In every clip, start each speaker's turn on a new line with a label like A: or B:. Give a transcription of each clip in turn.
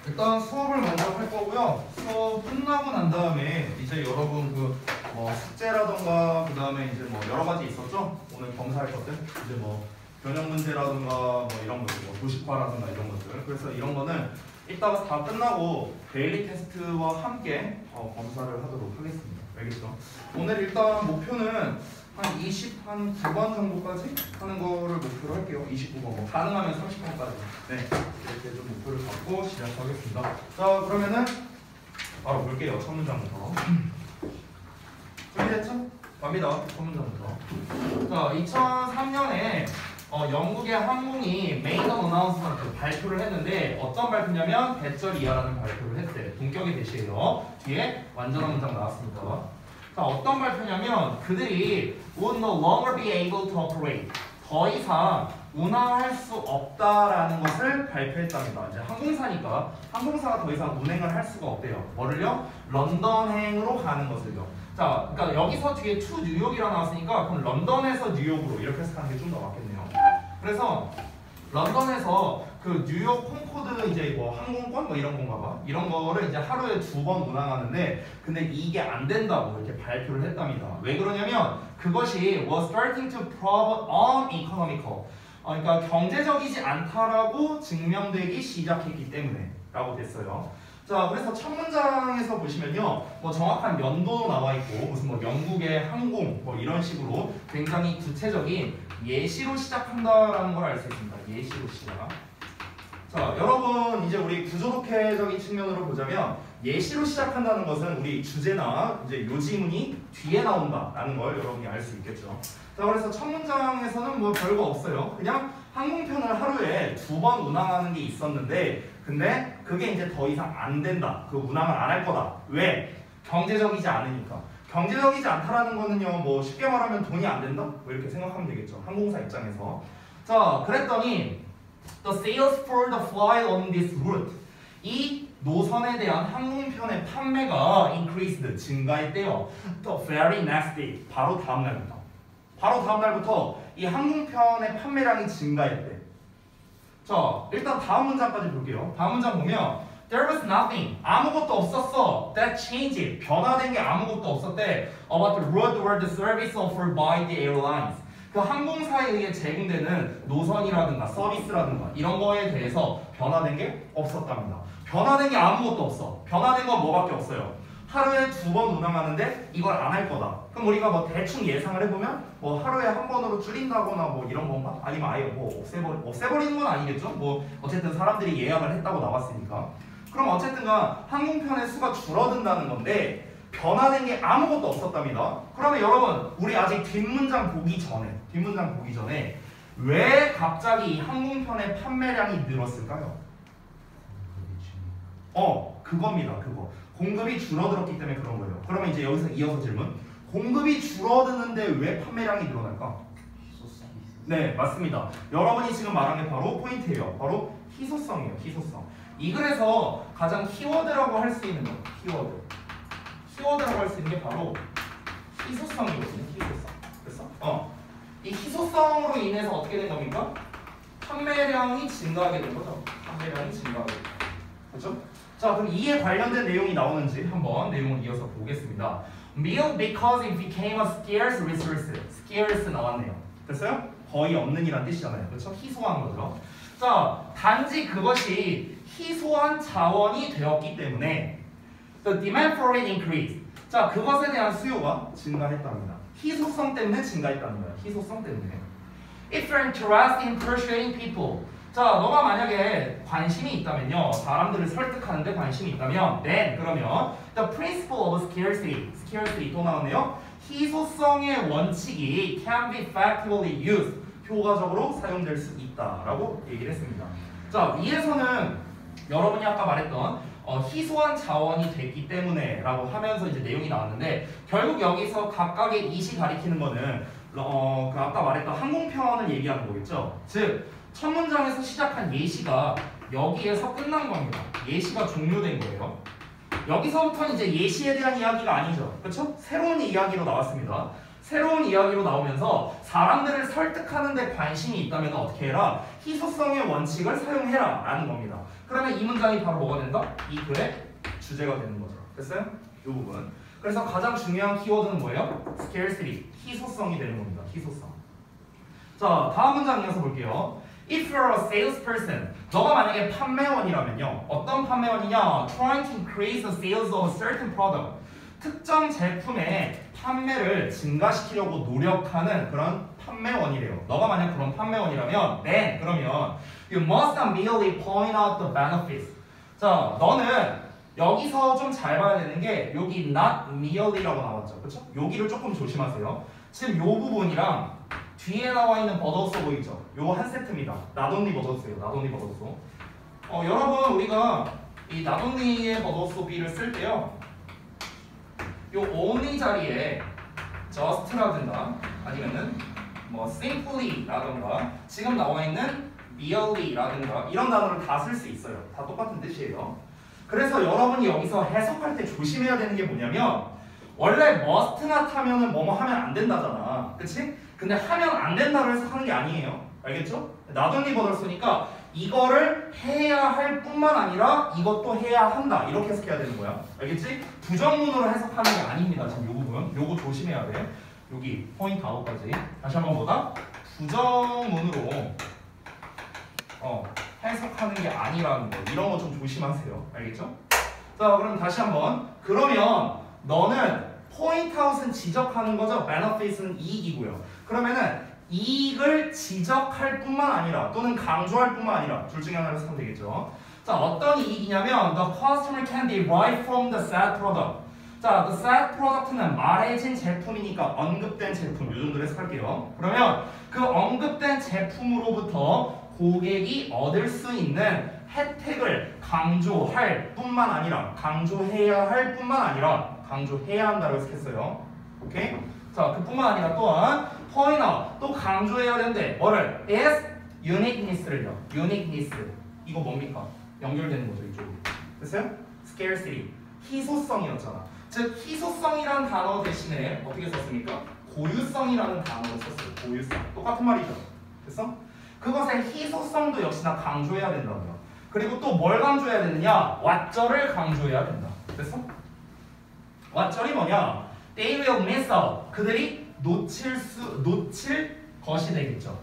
A: 일단 수업을 먼저 할 거고요. 수업 끝나고 난 다음에 이제 여러분 숙제라던가 그 다음에 이제 여러 가지 있었죠? 오늘 검사할 것들 이제 변형 문제라던가 이런 것들 도식화라던가 이런 것들. 그래서 이런 거는 이따가 다 끝나고 데일리 테스트와 함께 검사를 하도록 하겠습니다. 알겠죠? 오늘 일단 목표는 한 29번 정도까지 하는 거를 목표로 할게요. 29번 가능하면 30번까지 네 이렇게 좀 목표를 갖고 시작하겠습니다. 자 그러면은 바로 볼게요. 첫 문장부터 준비됐죠? 갑니다. 첫 문장부터. 자 2003년에 영국의 항공이 메이저 어나운스먼트 발표를 했는데 어떤 발표냐면 배절 이하라는 발표를 했대. 동격의 대시예요. 뒤에 완전한 문장 나왔습니다. 자, 어떤 발표냐면 그들이 would no longer be able to operate. 더 이상 운항할 수 없다라는 것을 발표했답니다. 이제 항공사니까 항공사가 더 이상 운행을 할 수가 없대요. 뭐를요? 런던행으로 가는 것을요. 자, 그러니까 여기서 뒤에 to 뉴욕이라 나왔으니까 그럼 런던에서 뉴욕으로 이렇게 해석하는 게 좀 더 맞겠네요. 그래서 런던에서 그 뉴욕 콘코드 이제 항공권 이런 건가 봐. 이런 거를 이제 하루에 2번 운항하는데 근데 이게 안 된다고 이렇게 발표를 했답니다. 왜 그러냐면 그것이 was starting to prove uneconomical. 그러니까 경제적이지 않다라고 증명되기 시작했기 때문에 라고 됐어요. 자, 그래서 첫 문장에서 보시면요, 정확한 연도 나와 있고 무슨 영국의 항공 이런 식으로 굉장히 구체적인 예시로 시작한다라는 걸 알 수 있습니다. 예시로 시작. 자, 여러분 이제 우리 구조독해적인 측면으로 보자면 예시로 시작한다는 것은 우리 주제나 이제 요지문이 뒤에 나온다라는 걸 여러분이 알 수 있겠죠. 자, 그래서 첫 문장에서는 별거 없어요. 그냥 항공편을 하루에 2번 운항하는 게 있었는데 근데 그게 이제 더 이상 안 된다. 그 운항을 안 할 거다. 왜? 경제적이지 않으니까. 경제적이지 않다라는 거는요, 쉽게 말하면 돈이 안 된다? 이렇게 생각하면 되겠죠. 항공사 입장에서. 자, 그랬더니 the sales for the flight on this route. 이 노선에 대한 항공편의 판매가 increased, 증가했대요. The very next day. 바로 다음 날부터. 바로 다음 날부터 이 항공편의 판매량이 증가했대. 자, 일단 다음 문장까지 볼게요. 다음 문장 보면 There was nothing. 아무것도 없었어. That changed. 변화된 게 아무것도 없었대. About the route or the service offered by the airlines. 그 항공사에 의해 제공되는 노선이라든가 서비스라든가 이런 거에 대해서 변화된 게 없었답니다. 변화된 게 아무것도 없어. 변화된 건 뭐밖에 없어요. 하루에 2번 운항하는데 이걸 안 할 거다. 그럼 우리가 대충 예상을 해보면 하루에 한 번으로 줄인다거나 이런 건가? 아니면 아예 없애버리는 건 아니겠죠? 어쨌든 사람들이 예약을 했다고 나왔으니까. 그럼 어쨌든가 항공편의 수가 줄어든다는 건데 변화된 게 아무것도 없었답니다. 그러면 여러분 우리 아직 뒷문장 보기 전에 왜 갑자기 이 항공편의 판매량이 늘었을까요? 그겁니다. 그거. 공급이 줄어들었기 때문에 그런 거예요. 그러면 이제 여기서 이어서 질문. 공급이 줄어드는데 왜 판매량이 늘어날까? 네, 맞습니다. 여러분이 지금 말한 게 바로 포인트예요. 바로 희소성이에요. 희소성. 이 글에서 가장 키워드라고 할 수 있는 거. 키워드라고 할 수 있는 게 바로 희소성이거든요. 희소성. 그래서 이 희소성으로 인해서 어떻게 된 겁니까? 판매량이 증가하게 된 거죠. 판매량이 증가하게 된 거죠. 그렇죠? 자, 그럼 이에 관련된 내용이 나오는지 한번 내용을 이어서 보겠습니다. Meal because it became a scarce resource. scarce 나왔네요. 됐어요? 거의 없는이란 뜻이잖아요. 그렇죠? 희소한 거죠. 자, 단지 그것이 희소한 자원이 되었기 때문에 the demand for it increased. 자, 그것에 대한 수요가 증가했답니다. 희소성 때문에 증가했다는 거예요. 희소성 때문에. If you're interested in persuading people. 자, 너가 만약에 관심이 있다면요, 사람들을 설득하는데 관심이 있다면, then 그러면 the principle of scarcity 또 나오네요. 희소성의 원칙이 can be effectively used, 효과적으로 사용될 수 있다라고 얘기를 했습니다. 자, 위에서는 여러분이 아까 말했던 희소한 자원이 됐기 때문에 라고 하면서 이제 내용이 나왔는데 결국 여기서 각각의 이시 가리키는 거는 그 아까 말했던 항공편을 얘기하는 거겠죠. 즉 첫 문장에서 시작한 예시가 여기에서 끝난 겁니다. 예시가 종료된 거예요. 여기서부터는 이제 예시에 대한 이야기가 아니죠. 그렇죠? 새로운 이야기로 나왔습니다. 새로운 이야기로 나오면서 사람들을 설득하는 데 관심이 있다면 어떻게 해라? 희소성의 원칙을 사용해라 라는 겁니다. 그러면 이 문장이 바로 뭐가 된다? 이 글의 주제가 되는 거죠. 됐어요? 이 부분. 그래서 가장 중요한 키워드는 뭐예요? scarcity, 희소성이 되는 겁니다. 희소성. 자, 다음 문장 이어서 볼게요. If you're a salesperson, 너가 만약에 판매원이라면요. 어떤 판매원이냐? Trying to increase the sales of a certain product. 특정 제품의 판매를 증가시키려고 노력하는 그런 판매원이래요. 너가 만약 그런 판매원이라면, then 그러면 you must not merely point out the benefits. 자, 너는 여기서 좀 잘 봐야 되는 게 여기 not merely라고 나왔죠, 그렇죠? 여기를 조금 조심하세요. 지금 요 부분이랑 뒤에 나와 있는 버더소 보이죠? 요 한 세트입니다. not only 버더소예요. not only 버더소. 여러분 우리가 이 not only의 버더소 B를 쓸 때요. 요 only 자리에 just라든가 아니면은 뭐 simply라든가 지금 나와 있는 merely라든가 이런 단어를 다 쓸 수 있어요. 다 똑같은 뜻이에요. 그래서 여러분이 여기서 해석할 때 조심해야 되는 게 뭐냐면 원래 must not 하면은 뭐뭐 하면 안 된다잖아. 그치? 근데 하면 안 된다고 해서 하는 게 아니에요. 알겠죠? not only 버더를 쓰니까 이거를 해야 할 뿐만 아니라 이것도 해야 한다. 이렇게 해석해야 되는 거야. 알겠지? 부정문으로 해석하는 게 아닙니다. 지금 요 부분. 요거 조심해야 돼. 여기 포인트 아웃까지. 다시 한번 보다. 부정문으로 해석하는 게 아니라는 거. 이런 거 좀 조심하세요. 알겠죠? 자, 그럼 다시 한번. 그러면 너는 포인트 아웃은 지적하는 거죠. benefit은 이익이고요. 그러면은 이익을 지적할 뿐만 아니라 또는 강조할 뿐만 아니라 둘 중에 하나를 쓰면 되겠죠. 자, 어떤 이익이냐면 the customer can derive from the said product. 자, the said product는 말해진 제품이니까 언급된 제품. 요 정도로 해석할게요. 그러면 그 언급된 제품으로부터 고객이 얻을 수 있는 혜택을 강조할 뿐만 아니라 강조해야 할 뿐만 아니라 강조해야 한다고 해석했어요. 오케이? 자, 그뿐만 아니라 또한 point out 또 강조해야 되는데 뭐를? is uniqueness를요. uniqueness 이거 뭡니까? 연결되는 거죠 이쪽으로. 됐어요? scarcity 희소성이었잖아. 즉 희소성이라는 단어 대신에 어떻게 썼습니까? 고유성이라는 단어를 썼어요. 고유성 똑같은 말이죠. 됐어? 그것의 희소성도 역시나 강조해야 된다고요. 그리고 또 뭘 강조해야 되느냐? 왓절을 강조해야 된다. 됐어? 왓절이 뭐냐? They will miss out. 그들이 놓칠 것이 되겠죠.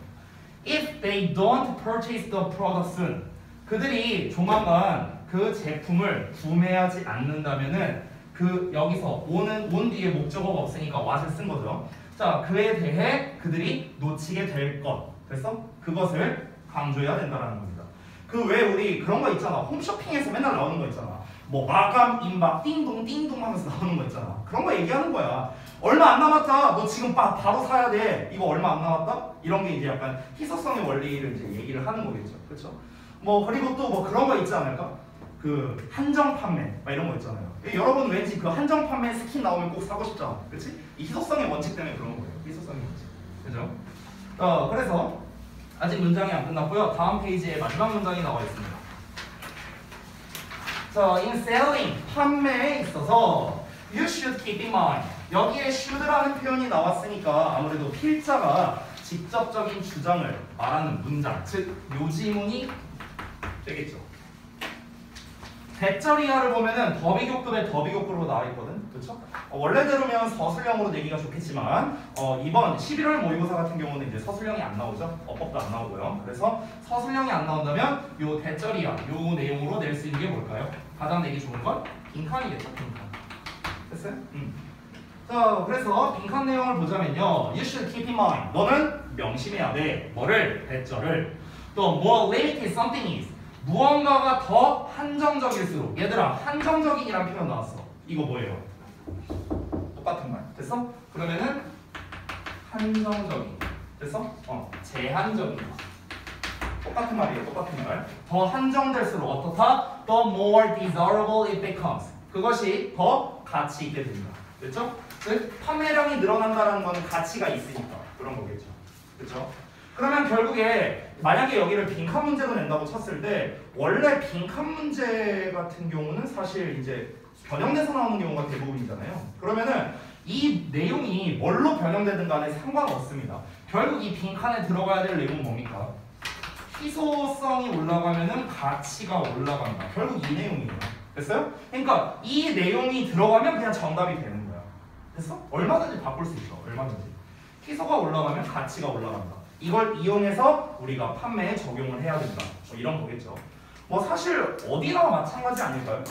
A: If they don't purchase the product soon. 그들이 조만간 그 제품을 구매하지 않는다면은 그 여기서 온 뒤에 목적어가 없으니까 what을 쓴 거죠. 자, 그에 대해 그들이 놓치게 될 것. 됐어? 그것을 강조해야 된다는 겁니다. 그 왜 우리 그런 거 있잖아. 홈쇼핑에서 맨날 나오는 거 있잖아. 뭐 마감 임박 띵동 띵동 하면서 나오는 거 있잖아. 그런 거 얘기하는 거야. 얼마 안 남았다. 너 지금 바로 사야 돼. 이거 얼마 안 남았다? 이런 게 이제 약간 희소성의 원리를 이제 얘기를 하는 거겠죠. 그렇죠? 뭐 그리고 또 뭐 그런 거 있지 않을까? 그 한정 판매 막 이런 거 있잖아요. 여러분 왠지 그 한정 판매 스킨 나오면 꼭 사고 싶잖아. 그렇지? 이 희소성의 원칙 때문에 그런 거예요. 희소성의 원칙. 그죠? 그래서 아직 문장이 안 끝났고요. 다음 페이지에 마지막 문장이 나와 있습니다. 자, in selling, 판매에 있어서 you should keep in mind. 여기에 should라는 표현이 나왔으니까 아무래도 필자가 직접적인 주장을 말하는 문장, 즉 요지문이 되겠죠. 대절이하를 보면은 더비교급에 더비교급으로 나와 있거든. 그렇죠? 원래대로면 서술형으로 내기가 좋겠지만 이번 11월 모의고사 같은 경우는 이제 서술형이 안 나오죠. 어법도 안 나오고요. 그래서 서술형이 안 나온다면 요 대절이하 요 내용으로 낼 수 있는 게 뭘까요? 가장 내기 좋은 건 빈칸이겠죠. 빈칸. 됐어요? 자, 그래서 빈칸 내용을 보자면요. You should keep in mind. 너는 명심해야 돼. 뭐를? 대절을. 또 more limited something is. 무언가가 더 한정적일수록. 얘들아, 한정적인이라는 표현 나왔어. 이거 뭐예요? 똑같은 말. 됐어? 그러면은 한정적인. 됐어? 제한적인. 똑같은 말이에요. 똑같은 말. 더 한정될수록 어떻다? The more desirable it becomes. 그것이 더 가치 있게 됩니다. 됐죠? 즉 판매량이 늘어난다는 건 가치가 있으니까 그런 거겠죠. 그렇죠? 그러면 결국에 만약에 여기를 빈칸 문제로 낸다고 쳤을 때 원래 빈칸 문제 같은 경우는 사실 이제 변형돼서 나오는 경우가 대부분이잖아요. 그러면은 이 내용이 뭘로 변형되든 간에 상관없습니다. 결국 이 빈칸에 들어가야 될 내용은 뭡니까? 희소성이 올라가면은 가치가 올라간다. 결국 이 내용이에요. 됐어요? 그러니까 이 내용이 들어가면 그냥 정답이 되는 거야. 됐어? 얼마든지 바꿀 수 있어. 얼마든지. 희소가 올라가면 가치가 올라간다. 이걸 이용해서 우리가 판매에 적용을 해야 된다. 뭐 이런 거겠죠. 뭐 사실 어디나 마찬가지 아닐까요?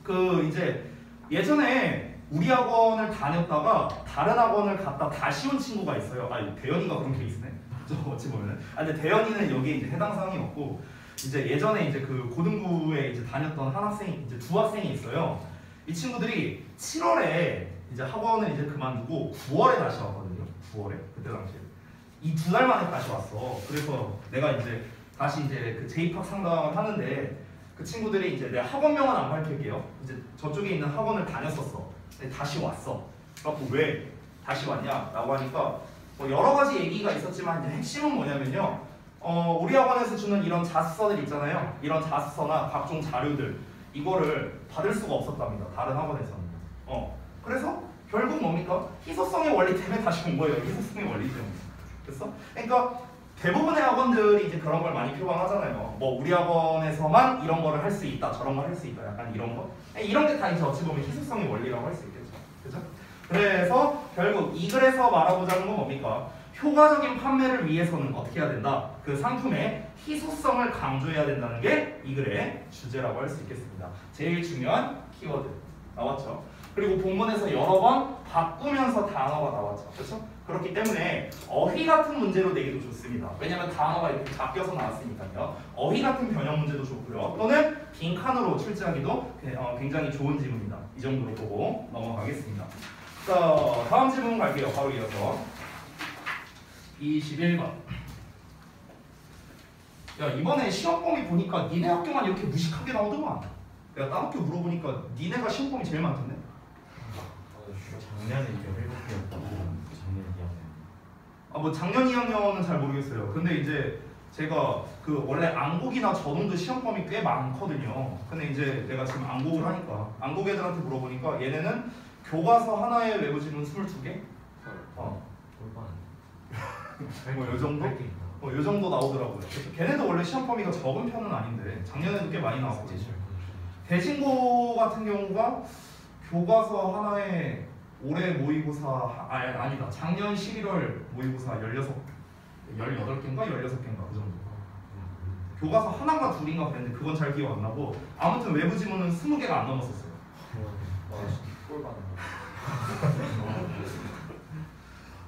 A: 그 이제 예전에 우리 학원을 다녔다가 다른 학원을 갔다 다시 온 친구가 있어요. 아, 대현이가 그런 케이스네. 저 어찌 보면은. 아, 근데 대현이는 여기에 이제 해당 사항이 없고 이제 예전에 이제 그 고등부에 이제 다녔던 한 학생이 이제 두 학생이 있어요. 이 친구들이 7월에 이제 학원을 이제 그만두고 9월에 다시 왔거든요. 9월에 그때 당시에 이 2달 만에 다시 왔어. 그래서 내가 이제 다시 이제 그 재입학 상담을 하는데 그 친구들이 이제 내 학원명은 안 밝힐게요. 이제 저쪽에 있는 학원을 다녔었어. 근데 다시 왔어. 그래갖고 왜 다시 왔냐라고 하니까 뭐 여러 가지 얘기가 있었지만 이제 핵심은 뭐냐면요. 우리 학원에서 주는 이런 자습서들 있잖아요. 이런 자습서나 각종 자료들 이거를 받을 수가 없었답니다. 다른 학원에서는. 그래서 결국 뭡니까? 희소성의 원리 때문에 다시 온 거예요. 희소성의 원리 때문에. 됐어? 그러니까 대부분의 학원들이 이제 그런 걸 많이 표방하잖아요. 뭐 우리 학원에서만 이런 거를 할 수 있다, 저런 걸 할 수 있다, 약간 이런 거. 이런 게 다 이제 어찌 보면 희소성의 원리라고 할 수 있겠죠. 그죠? 그래서 결국 이 글에서 말하고자 하는 건 뭡니까? 효과적인 판매를 위해서는 어떻게 해야 된다? 그 상품의 희소성을 강조해야 된다는 게 이 글의 주제라고 할 수 있겠습니다. 제일 중요한 키워드 나왔죠. 그리고 본문에서 여러 번 바꾸면서 단어가 나왔죠. 그렇죠? 그렇기 때문에 어휘 같은 문제로 내기도 좋습니다. 왜냐하면 단어가 이렇게 바뀌어서 나왔으니까요. 어휘 같은 변형 문제도 좋고요. 또는 빈칸으로 출제하기도 굉장히 좋은 지문입니다. 이 정도로 보고 넘어가겠습니다. 자, 다음 질문 갈게요. 바로 이어서 21번. 야, 이번에 시험범위 보니까 니네 학교만 이렇게 무식하게 나오더만. 내가 딴 학교 물어보니까 니네가 시험범위 제일 많던데?
B: 작년에 17개였고 작년 2학년.
A: 뭐 작년 2학년은 잘 모르겠어요. 근데 이제 제가 그 원래 안국이나 저동도 시험범위 꽤 많거든요. 근데 이제 내가 지금 안국을 하니까 안국 애들한테 물어보니까 얘네는 교과서 하나에 외부 지문 22개? 뭐 요 정도? 요 정도 나오더라고요. 그래서 걔네도 원래 시험 범위가 적은 편은 아닌데 작년에도 꽤 많이 나왔거든요. 대신고 같은 경우가 교과서 하나에 올해 모의고사 아니다. 작년 11월 모의고사 18개인가 16개인가 그 정도. 교과서 하나인가 둘인가 그랬는데 그건 잘 기억 안 나고 아무튼 외부 지문은 20개가 안 넘었었어요.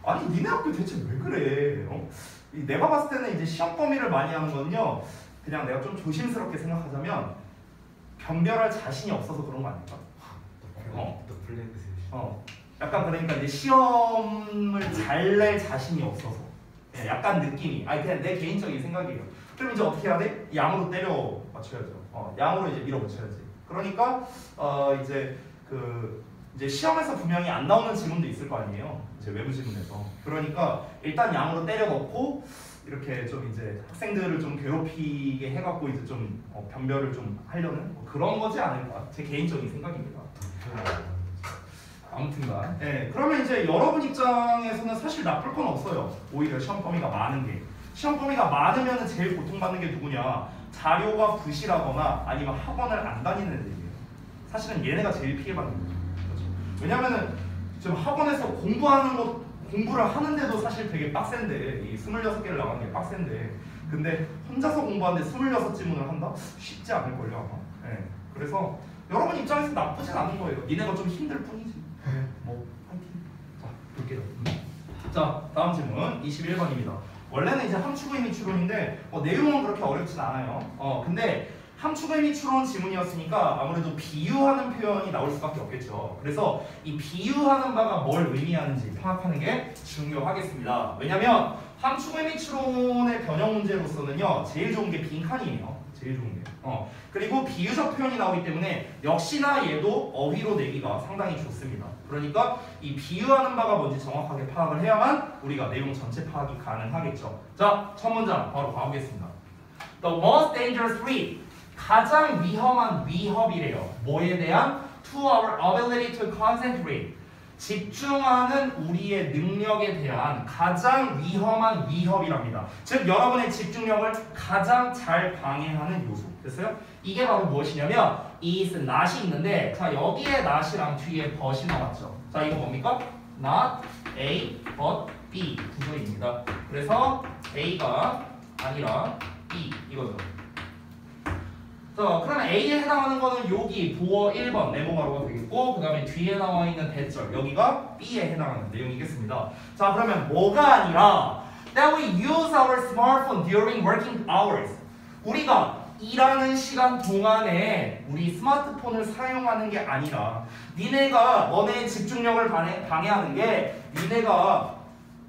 A: 아니 니네 학교 대체 왜 그래? 내가 봤을 때는 이제 시험 범위를 많이 하는 건요. 그냥 내가 좀 조심스럽게 생각하자면 변별할 자신이 없어서 그런 거 아닐까? 약간 그러니까 이제 시험을 잘 낼 자신이 없어서 약간 느낌이 그냥 내 개인적인 생각이에요. 그럼 이제 어떻게 해야 돼? 양으로 때려 맞춰야죠. 양으로 이제 밀어붙여야지. 그러니까 이제 시험에서 분명히 안 나오는 지문도 있을 거 아니에요. 이제 외부 지문에서. 그러니까 일단 양으로 때려 넣고 이렇게 좀 이제 학생들을 좀 괴롭히게 해갖고 이제 좀 변별을 좀 하려는 뭐 그런 거지 않을까? 제 개인적인 생각입니다. 아무튼간. 그러면 이제 여러분 입장에서는 사실 나쁠 건 없어요. 오히려 시험 범위가 많은 게. 시험 범위가 많으면 제일 고통받는 게 누구냐? 자료가 부실하거나 아니면 학원을 안 다니는 애들이에요. 사실은 얘네가 제일 피해받는 거예요. 그렇죠? 왜냐면은 지금 학원에서 공부를 하는데도 사실 되게 빡센데 이 26개를 나가는 게 빡센데 근데 혼자서 공부하는데 26지문을 한다? 쉽지 않을걸요 아마. 그래서 여러분 입장에서 나쁘진 않은 거예요. 니네가 좀 힘들 뿐이지. 뭐 파이팅. 자 볼게요. 자 다음 질문 21번입니다. 원래는 이제 함축의 미 추론인데 내용은 그렇게 어렵진 않아요. 근데 함축의 미 추론 지문이었으니까 아무래도 비유하는 표현이 나올 수밖에 없겠죠. 그래서 이 비유하는 바가 뭘 의미하는지 파악하는 게 중요하겠습니다. 왜냐면 함축의 미 추론의 변형 문제로서는요 제일 좋은 게 빈칸이에요. 제일 좋은 게. 그리고 비유적 표현이 나오기 때문에 역시나 얘도 어휘로 내기가 상당히 좋습니다. 그러니까 이 비유하는 바가 뭔지 정확하게 파악을 해야만 우리가 내용 전체 파악이 가능하겠죠. 자, 첫 문장 바로 가보겠습니다. The most dangerous threat. 가장 위험한 위협이래요. 뭐에 대한? To our ability to concentrate. 집중하는 우리의 능력에 대한 가장 위험한 위협이랍니다. 즉 여러분의 집중력을 가장 잘 방해하는 요소. 됐어요? 이게 바로 무엇이냐면 is, not이 있는데 자 여기에 not이랑 뒤에 but이 나왔죠. 자 이거 뭡니까? not A but B 구조입니다. 그래서 A가 아니라 B 이거죠. 자, 그러면 A에 해당하는 거는 여기 보어 1번 네모가로가 되겠고 그 다음에 뒤에 나와 있는 대절 여기가 B에 해당하는 내용이겠습니다. 자, 그러면 뭐가 아니라 that we use our smartphone during working hours. 우리가 일하는 시간 동안에 우리 스마트폰을 사용하는 게 아니라 너네의 집중력을 방해하는 게 니네가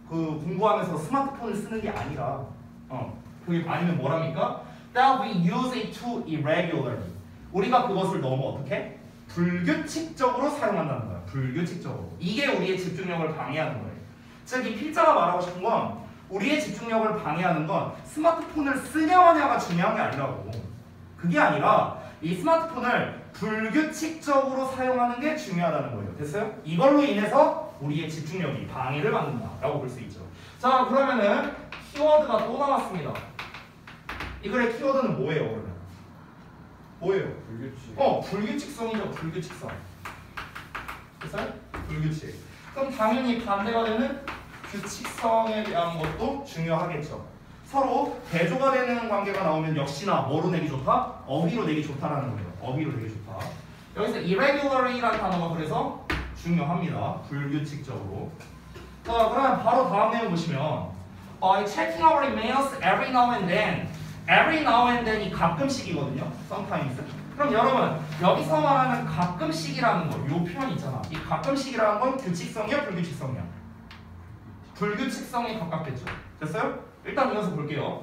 A: 그 공부하면서 스마트폰을 쓰는 게 아니라 그게 아니면 뭐랍니까? That we use it too irregularly. 우리가 그것을 너무 어떻게? 불규칙적으로 사용한다는 거야. 불규칙적으로. 이게 우리의 집중력을 방해하는 거예요. 즉 이 필자가 말하고 싶은 건 우리의 집중력을 방해하는 건 스마트폰을 쓰냐 마냐가 중요한 게 아니라고. 그게 아니라 이 스마트폰을 불규칙적으로 사용하는 게 중요하다는 거예요. 됐어요? 이걸로 인해서 우리의 집중력이 방해를 받는다라고 볼 수 있죠. 자, 그러면은 키워드가 또 나왔습니다. 이 글의 키워드는 뭐예요, 그러면? 뭐예요?
B: 불규칙.
A: 불규칙성이죠, 불규칙성. 됐어요? 불규칙. 그럼 당연히 반대가 되는 규칙성에 대한 것도 중요하겠죠. 서로 대조가 되는 관계가 나오면 역시나 뭐로 내기 좋다? 어휘로 내기 좋다라는 거예요. 어휘로 내기 좋다. 여기서 irregularly라는 단어가 그래서 중요합니다. 불규칙적으로. 자, 그러면 바로 다음 내용 보시면 by checking our emails every now and then. every now and then이 가끔씩이거든요. sometimes. 그럼 여러분 여기서 말하는 가끔씩이라는 거, 요 표현 있잖아. 이 가끔씩이라는 건 규칙성이야, 불규칙성이야? 불규칙성에 가깝겠죠. 됐어요? 일단 이어서 볼게요.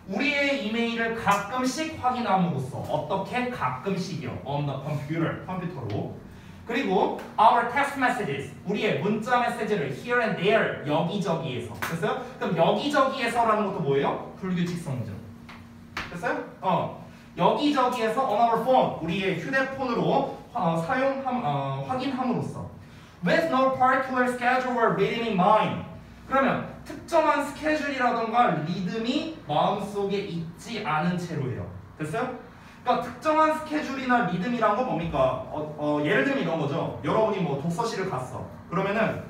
A: 우리의 이메일을 가끔씩 확인함으로써 어떻게 가끔씩이요? on the computer, 컴퓨터로. 그리고 our text messages, 우리의 문자 메시지를 here and there, 여기저기에서. 됐어요? 그럼 여기저기에서라는 것도 뭐예요? 불규칙성이죠. 됐어요? 여기저기에서 on our phone, 우리의 휴대폰으로 확인함으로써 with no particular schedule or rhythm in mind. 그러면 특정한 스케줄이라던가 리듬이 마음속에 있지 않은 채로예요. 됐어요? 그러니까 특정한 스케줄이나 리듬이란 건 뭡니까? 예를 들면 이런 거죠. 여러분이 뭐 독서실을 갔어. 그러면은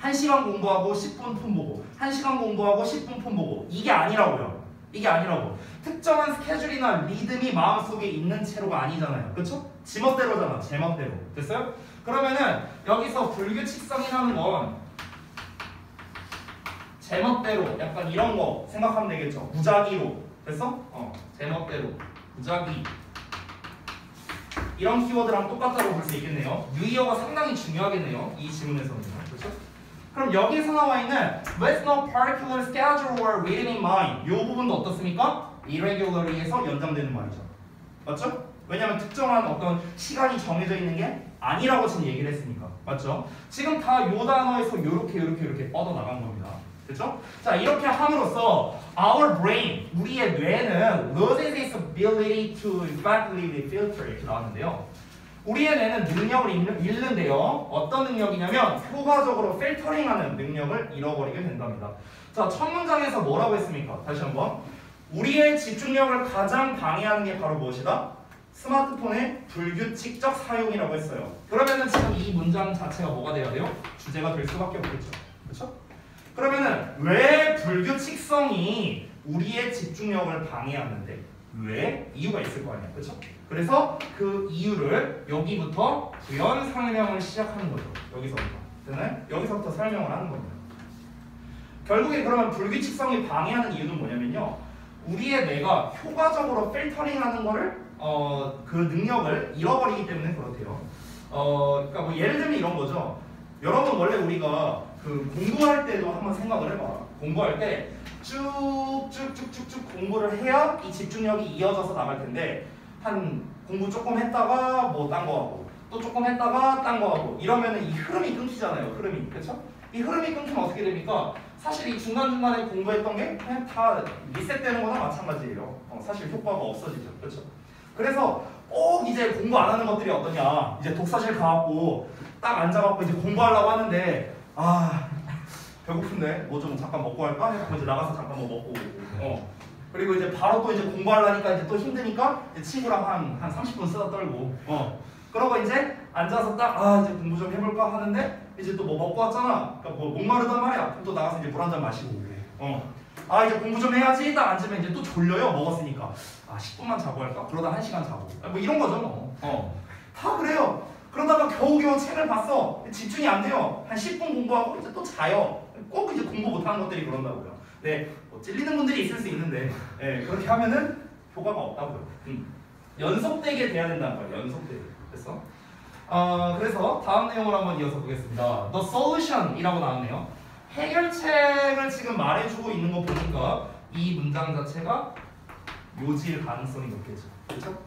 A: 1시간 공부하고 10분 폰 보고 1시간 공부하고 10분 폰 보고 이게 아니라고요. 이게 아니라고. 특정한 스케줄이나 리듬이 마음속에 있는 채로가 아니잖아요. 그렇죠? 지멋대로잖아. 제멋대로. 됐어요? 그러면은 여기서 불규칙성이라는 건 제멋대로 약간 이런 거 생각하면 되겠죠. 무작위로. 됐어? 제멋대로. 무작위. 이런 키워드랑 똑같다고 볼 수 있겠네요. 유의어가 상당히 중요하겠네요. 이 지문에서는. 그렇죠? 그럼 여기서 나와 있는 with no particular schedule or rhythm in mind 이 부분도 어떻습니까? irregularly에서 연장되는 말이죠. 맞죠? 왜냐하면 특정한 어떤 시간이 정해져 있는 게 아니라고 지금 얘기를 했으니까. 맞죠? 지금 다 요 단어에서 요렇게 뻗어나간 겁니다. 됐죠? 자, 이렇게 함으로써 our brain, 우리의 뇌는 loses its ability to effectively filter 이렇게 나왔는데요. 우리의 뇌는 능력을 잃는데요. 어떤 능력이냐면 효과적으로 필터링하는 능력을 잃어버리게 된답니다. 자, 첫 문장에서 뭐라고 했습니까? 다시 한번. 우리의 집중력을 가장 방해하는 게 바로 무엇이다? 스마트폰의 불규칙적 사용이라고 했어요. 그러면은 지금 이 문장 자체가 뭐가 돼야 돼요? 주제가 될 수밖에 없겠죠. 그렇죠? 그러면은 왜 불규칙성이 우리의 집중력을 방해하는데? 왜? 이유가 있을 거 아니야. 그렇죠? 그래서 그 이유를 여기부터 부연 설명을 시작하는 거죠. 여기서부터. 되나요? 여기서부터 설명을 하는 겁니다. 결국에 그러면 불규칙성이 방해하는 이유는 뭐냐면요. 우리의 뇌가 효과적으로 필터링하는 거를 그 능력을 잃어버리기 때문에 그렇대요. 그러니까 뭐 예를 들면 이런 거죠. 여러분 원래 우리가 그 공부할 때도 한번 생각을 해봐. 공부할 때 쭉쭉쭉쭉쭉 공부를 해야 이 집중력이 이어져서 나갈 텐데 한 공부 조금 했다가 뭐 딴 거 하고 또 조금 했다가 딴 거 하고 이러면은 이 흐름이 끊기잖아요. 흐름이. 그렇죠? 이 흐름이 끊기면 어떻게 됩니까? 사실 이 중간중간에 공부했던 게 그냥 다 리셋되는 거나 마찬가지예요. 사실 효과가 없어지죠. 그렇죠? 그래서 꼭 이제 공부 안 하는 것들이 어떠냐. 이제 독서실 가갖고 딱 앉아갖고 이제 공부하려고 하는데 아 배고픈데 뭐 좀 잠깐 먹고 할까? 해서 이제 나가서 잠깐 뭐 먹고 오고. 그리고 이제 바로 또 이제 공부하려니까 이제 또 힘드니까 이제 친구랑 한 30분 쓰다 떨고. 그러고 이제 앉아서 딱 이제 공부 좀 해볼까 하는데 이제 또 뭐 먹고 왔잖아. 그러니까 뭐 목마르단 말이야. 그럼 또 나가서 이제 물 한 잔 마시고. 이제 공부 좀 해야지. 딱 앉으면 이제 또 졸려요. 먹었으니까. 10분만 자고 할까? 그러다 1시간 자고. 뭐 이런 거죠 뭐. 다 그래요. 그러다가 겨우겨우 책을 봤어. 집중이 안 돼요. 한 10분 공부하고 이제 또 자요. 꼭 이제 공부 못하는 것들이 그런다고요. 네, 뭐 찔리는 분들이 있을 수 있는데 그렇게 하면은 효과가 없다고요. 연속되게 돼야 된다는 거예요. 연속되게. 됐어? 그래서 다음 내용을 한번 이어서 보겠습니다. The solution이라고 나왔네요. 해결책을 지금 말해주고 있는 거 보니까 이 문장 자체가 요지일 가능성이 높겠죠. 그렇죠?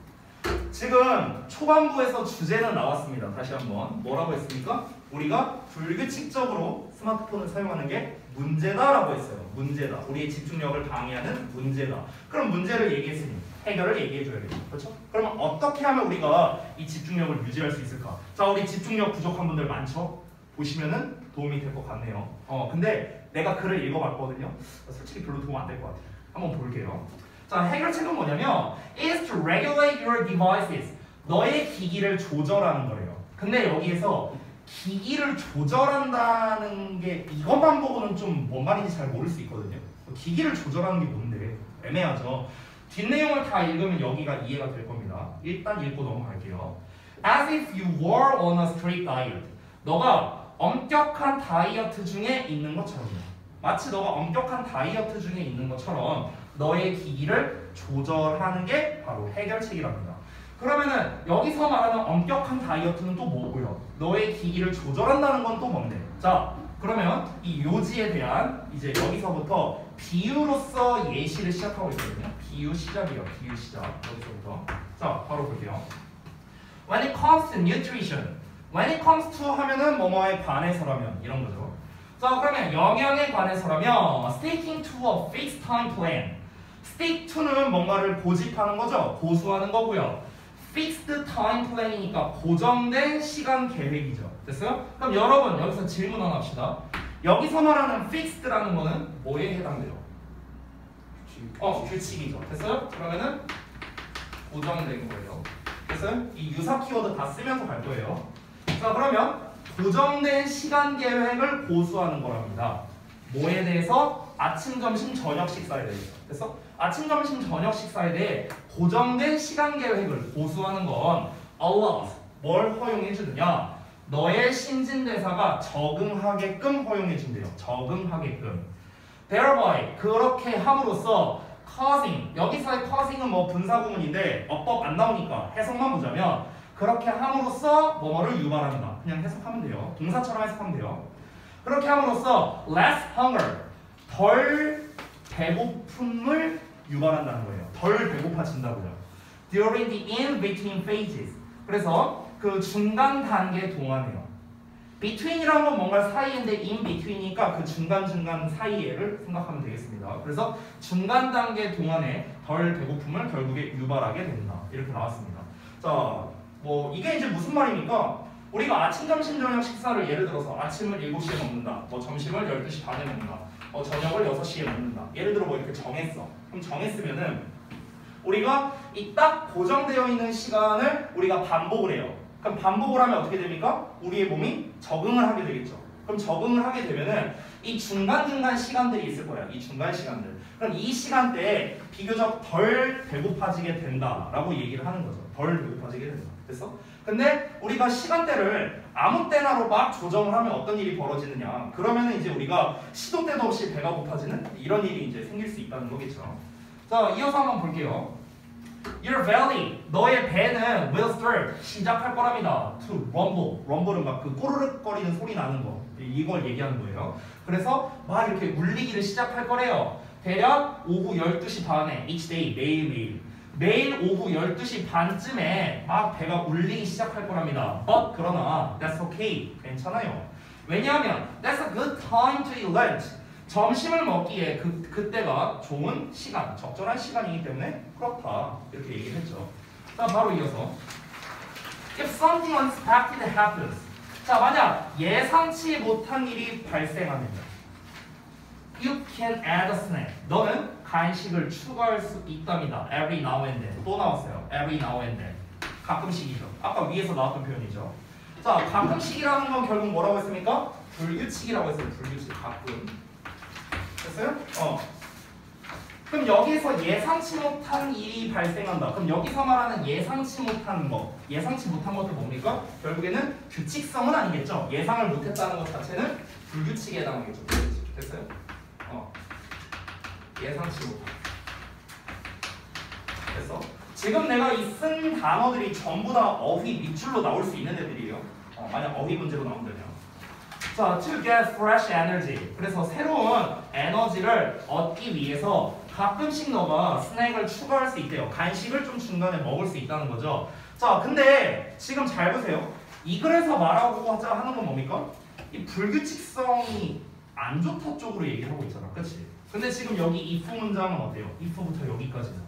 A: 지금 초반부에서 주제는 나왔습니다. 다시 한번 뭐라고 했습니까? 우리가 불규칙적으로 스마트폰을 사용하는 게 문제다라고 했어요. 문제다. 우리의 집중력을 방해하는 문제다. 그럼 문제를 얘기했으니 해결을 얘기해줘야겠죠. 그렇죠? 그러면 어떻게 하면 우리가 이 집중력을 유지할 수 있을까? 자, 우리 집중력 부족한 분들 많죠? 보시면은 도움이 될 것 같네요. 근데 내가 글을 읽어봤거든요. 솔직히 별로 도움 안 될 것 같아요. 한번 볼게요. 자, 해결책은 뭐냐면 is to regulate your devices. 너의 기기를 조절하는 거예요. 근데 여기에서 기기를 조절한다는 게 이것만 보고는 좀 뭔 말인지 잘 모를 수 있거든요. 기기를 조절하는 게 뭔데? 애매하죠. 뒷내용을 다 읽으면 여기가 이해가 될 겁니다. 일단 읽고 넘어갈게요. As if you were on a strict diet. 너가 엄격한 다이어트 중에 있는 것처럼요. 마치 너가 엄격한 다이어트 중에 있는 것처럼 너의 기기를 조절하는 게 바로 해결책이랍니다. 그러면은 여기서 말하는 엄격한 다이어트는 또 뭐고요? 너의 기기를 조절한다는 건 또 뭔데? 자, 그러면 이 요지에 대한 이제 여기서부터 비유로서 예시를 시작하고 있거든요. 비유 시작이에요. 비유 시작. 여기서부터. 자, 바로 볼게요. When it comes to nutrition. When it comes to 하면은 뭐뭐에 관해서라면 이런 거죠. 자, 그러면 영양에 관해서라면 sticking to a fixed time plan. stick to는 뭔가를 고집하는 거죠. 고수하는 거고요. fixed time plan이니까 고정된 시간 계획이죠. 됐어요? 그럼 여러분 여기서 질문 하나 합시다. 여기서 말하는 fixed라는 거는 뭐에 해당돼요? 규칙이죠. 됐어요? 그러면은 고정된 거예요. 됐어요? 이 유사 키워드 다 쓰면서 갈 거예요. 자, 그러면 고정된 시간 계획을 고수하는 거랍니다. 뭐에 대해서? 아침, 점심, 저녁 식사에 대해서. 됐어? 아침, 점심, 저녁 식사에 대해 고정된 시간 계획을 고수하는 건 allows. 뭘 허용해 주느냐? 너의 신진대사가 적응하게끔 허용해 준대요. 적응하게끔. thereby. 그렇게 함으로써 causing. 여기서의 causing은 뭐 분사구문인데 어법 안 나오니까 해석만 보자면 그렇게 함으로써 뭐뭐를 유발한다. 그냥 해석하면 돼요. 동사처럼 해석하면 돼요. 그렇게 함으로써 less hunger. 덜 배고픔을 유발한다는 거예요. 덜 배고파진다고요. During the in-between phases. 그래서 그 중간 단계 동안에요. between이라는 건 뭔가 사이인데 in-between이니까 그 중간중간 사이에를 생각하면 되겠습니다. 그래서 중간 단계 동안에 덜 배고픔을 결국에 유발하게 된다. 이렇게 나왔습니다. 자, 뭐 이게 이제 무슨 말입니까? 우리가 아침, 점심, 저녁 식사를 예를 들어서 아침을 7시에 먹는다. 뭐 점심을 12시 반에 먹는다. 저녁을 6시에 먹는다. 예를 들어 뭐 이렇게 정했어. 그럼 정했으면은 우리가 이 딱 고정되어 있는 시간을 우리가 반복을 해요. 그럼 반복을 하면 어떻게 됩니까? 우리의 몸이 적응을 하게 되겠죠. 그럼 적응을 하게 되면은 이 중간중간 시간들이 있을 거야. 이 중간 시간들. 그럼 이 시간대에 비교적 덜 배고파지게 된다라고 얘기를 하는 거죠. 덜 배고파지게 된다. 됐어? 근데 우리가 시간대를 아무 때나로 막 조정을 하면 어떤 일이 벌어지느냐? 그러면은 이제 우리가 시도 때도 없이 배가 고파지는 이런 일이 이제 생길 수 있다는 거겠죠. 자, 이어서 한번 볼게요. Your belly, 너의 배는 will start, 시작할 거랍니다. To rumble, rumble은 막 그 꼬르륵거리는 소리 나는 거, 이걸 얘기하는 거예요. 그래서 막 이렇게 울리기를 시작할 거래요. 대략 오후 12시 반에, each day, 매일 오후 12시 반쯤에 막 배가 울리기 시작할 거랍니다. But 그러나 that's okay, 괜찮아요. 왜냐하면 that's a good time to eat lunch. 점심을 먹기에 그때가 좋은 시간, 적절한 시간이기 때문에 그렇다. 이렇게 얘기를 했죠. 자, 바로 이어서 If something unexpected happens. 자, 만약 예상치 못한 일이 발생하면 You can add a snack. 너는 간식을 추가할 수 있답니다. Every now and then. 또 나왔어요. Every now and then. 가끔씩이죠. 아까 위에서 나왔던 표현이죠. 자, 가끔씩이라는 건 결국 뭐라고 했습니까? 불규칙이라고 했어요. 불규칙. 가끔. 됐어요? 그럼 여기서 예상치 못한 일이 발생한다. 그럼 여기서 말하는 예상치 못한 거, 예상치 못한 것도 뭡니까? 결국에는 규칙성은 아니겠죠. 예상을 못했다는 것 자체는 불규칙에 해당하겠죠. 불규칙. 됐어요? 예상치 못한. 됐어? 지금 내가 이 쓴 단어들이 전부 다 어휘 밑줄로 나올 수 있는 애들이에요. 만약 어휘 문제로 나온다면. 자, to get fresh energy. 그래서 새로운 에너지를 얻기 위해서 가끔씩 너가 스낵을 추가할 수 있대요. 간식을 좀 중간에 먹을 수 있다는 거죠. 자, 근데 지금 잘 보세요. 이 글에서 말하고 하는 건 뭡니까? 이 불규칙성이 안 좋다 쪽으로 얘기하고 있잖아. 그치? 근데 지금 여기 if 문장은 어때요? if부터 여기까지는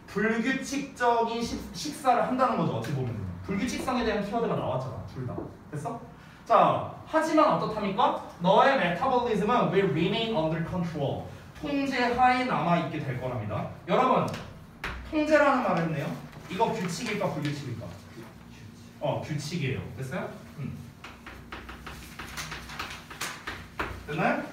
A: 불규칙적인 식사를 한다는 거죠. 어찌 보면 불규칙성에 대한 키워드가 나왔잖아. 둘 다. 됐어? 자, 하지만 어떻답니까? 너의 메타볼리즘은 will remain under control. 통제하에 남아있게 될 거랍니다. 여러분, 통제라는 말을 했네요. 이거 규칙일까 불규칙일까? 규칙이에요. 됐어요? 됐나요?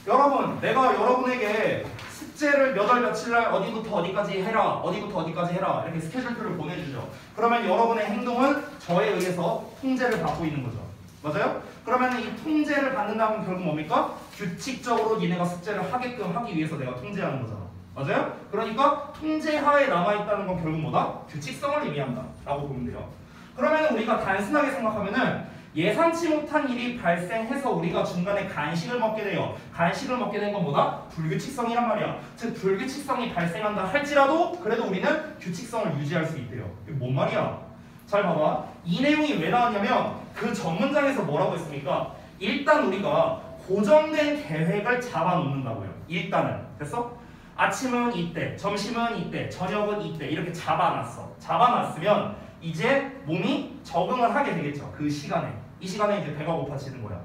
A: 여러분, 내가 여러분에게 숙제를 몇 월 며칠 날 어디부터 어디까지 해라, 어디부터 어디까지 해라 이렇게 스케줄표를 보내주죠. 그러면 여러분의 행동은 저에 의해서 통제를 받고 있는 거죠. 맞아요? 그러면 이 통제를 받는다면 결국 뭡니까? 규칙적으로 니네가 숙제를 하게끔 하기 위해서 내가 통제하는 거잖아. 맞아요? 그러니까 통제하에 남아있다는 건 결국 뭐다? 규칙성을 의미한다 라고 보면 돼요. 그러면 우리가 단순하게 생각하면은 예상치 못한 일이 발생해서 우리가 중간에 간식을 먹게 돼요. 간식을 먹게 된 건 뭐다? 불규칙성이란 말이야. 즉 불규칙성이 발생한다 할지라도 그래도 우리는 규칙성을 유지할 수 있대요. 이게 뭔 말이야? 잘 봐봐. 이 내용이 왜 나왔냐면 그 전문장에서 뭐라고 했습니까? 일단 우리가 고정된 계획을 잡아놓는다고요. 일단은. 됐어? 아침은 이때, 점심은 이때, 저녁은 이때 이렇게 잡아놨어. 잡아놨으면 이제 몸이 적응을 하게 되겠죠. 그 시간에. 이 시간에 이제 배가 고파지는 거야.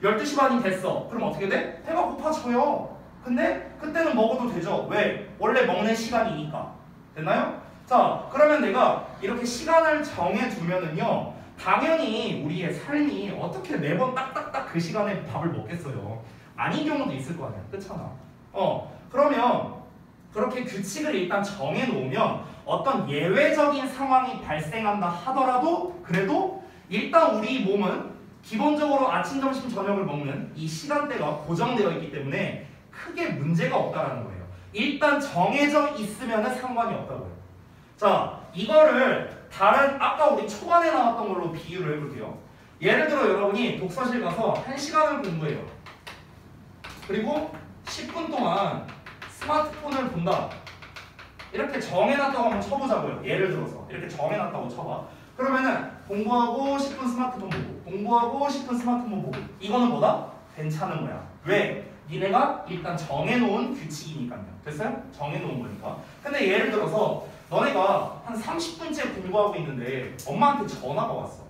A: 12시 반이 됐어. 그럼 어떻게 돼? 배가 고파져요. 근데 그때는 먹어도 되죠. 왜? 원래 먹는 시간이니까. 됐나요? 자, 그러면 내가 이렇게 시간을 정해두면은요. 당연히 우리의 삶이 어떻게 매번 딱딱딱 그 시간에 밥을 먹겠어요. 아닌 경우도 있을 거 아니야. 그렇잖아. 그러면 그렇게 규칙을 일단 정해놓으면 어떤 예외적인 상황이 발생한다 하더라도 그래도 일단 우리 몸은 기본적으로 아침, 점심, 저녁을 먹는 이 시간대가 고정되어 있기 때문에 크게 문제가 없다라는 거예요. 일단 정해져 있으면 상관이 없다고요. 자, 이거를 다른 아까 우리 초반에 나왔던 걸로 비유를 해볼게요. 예를 들어 여러분이 독서실 가서 1시간을 공부해요. 그리고 10분 동안 스마트폰을 본다. 이렇게 정해놨다고 한번 쳐보자고요. 예를 들어서 이렇게 정해놨다고 쳐봐. 그러면은 공부하고 10분 스마트폰 보고 공부하고 10분 스마트폰 보고 이거는 뭐다? 괜찮은 거야. 왜? 니네가 일단 정해놓은 규칙이니까요. 됐어요? 정해놓은 거니까. 근데 예를 들어서 너네가 한 30분째 공부하고 있는데 엄마한테 전화가 왔어.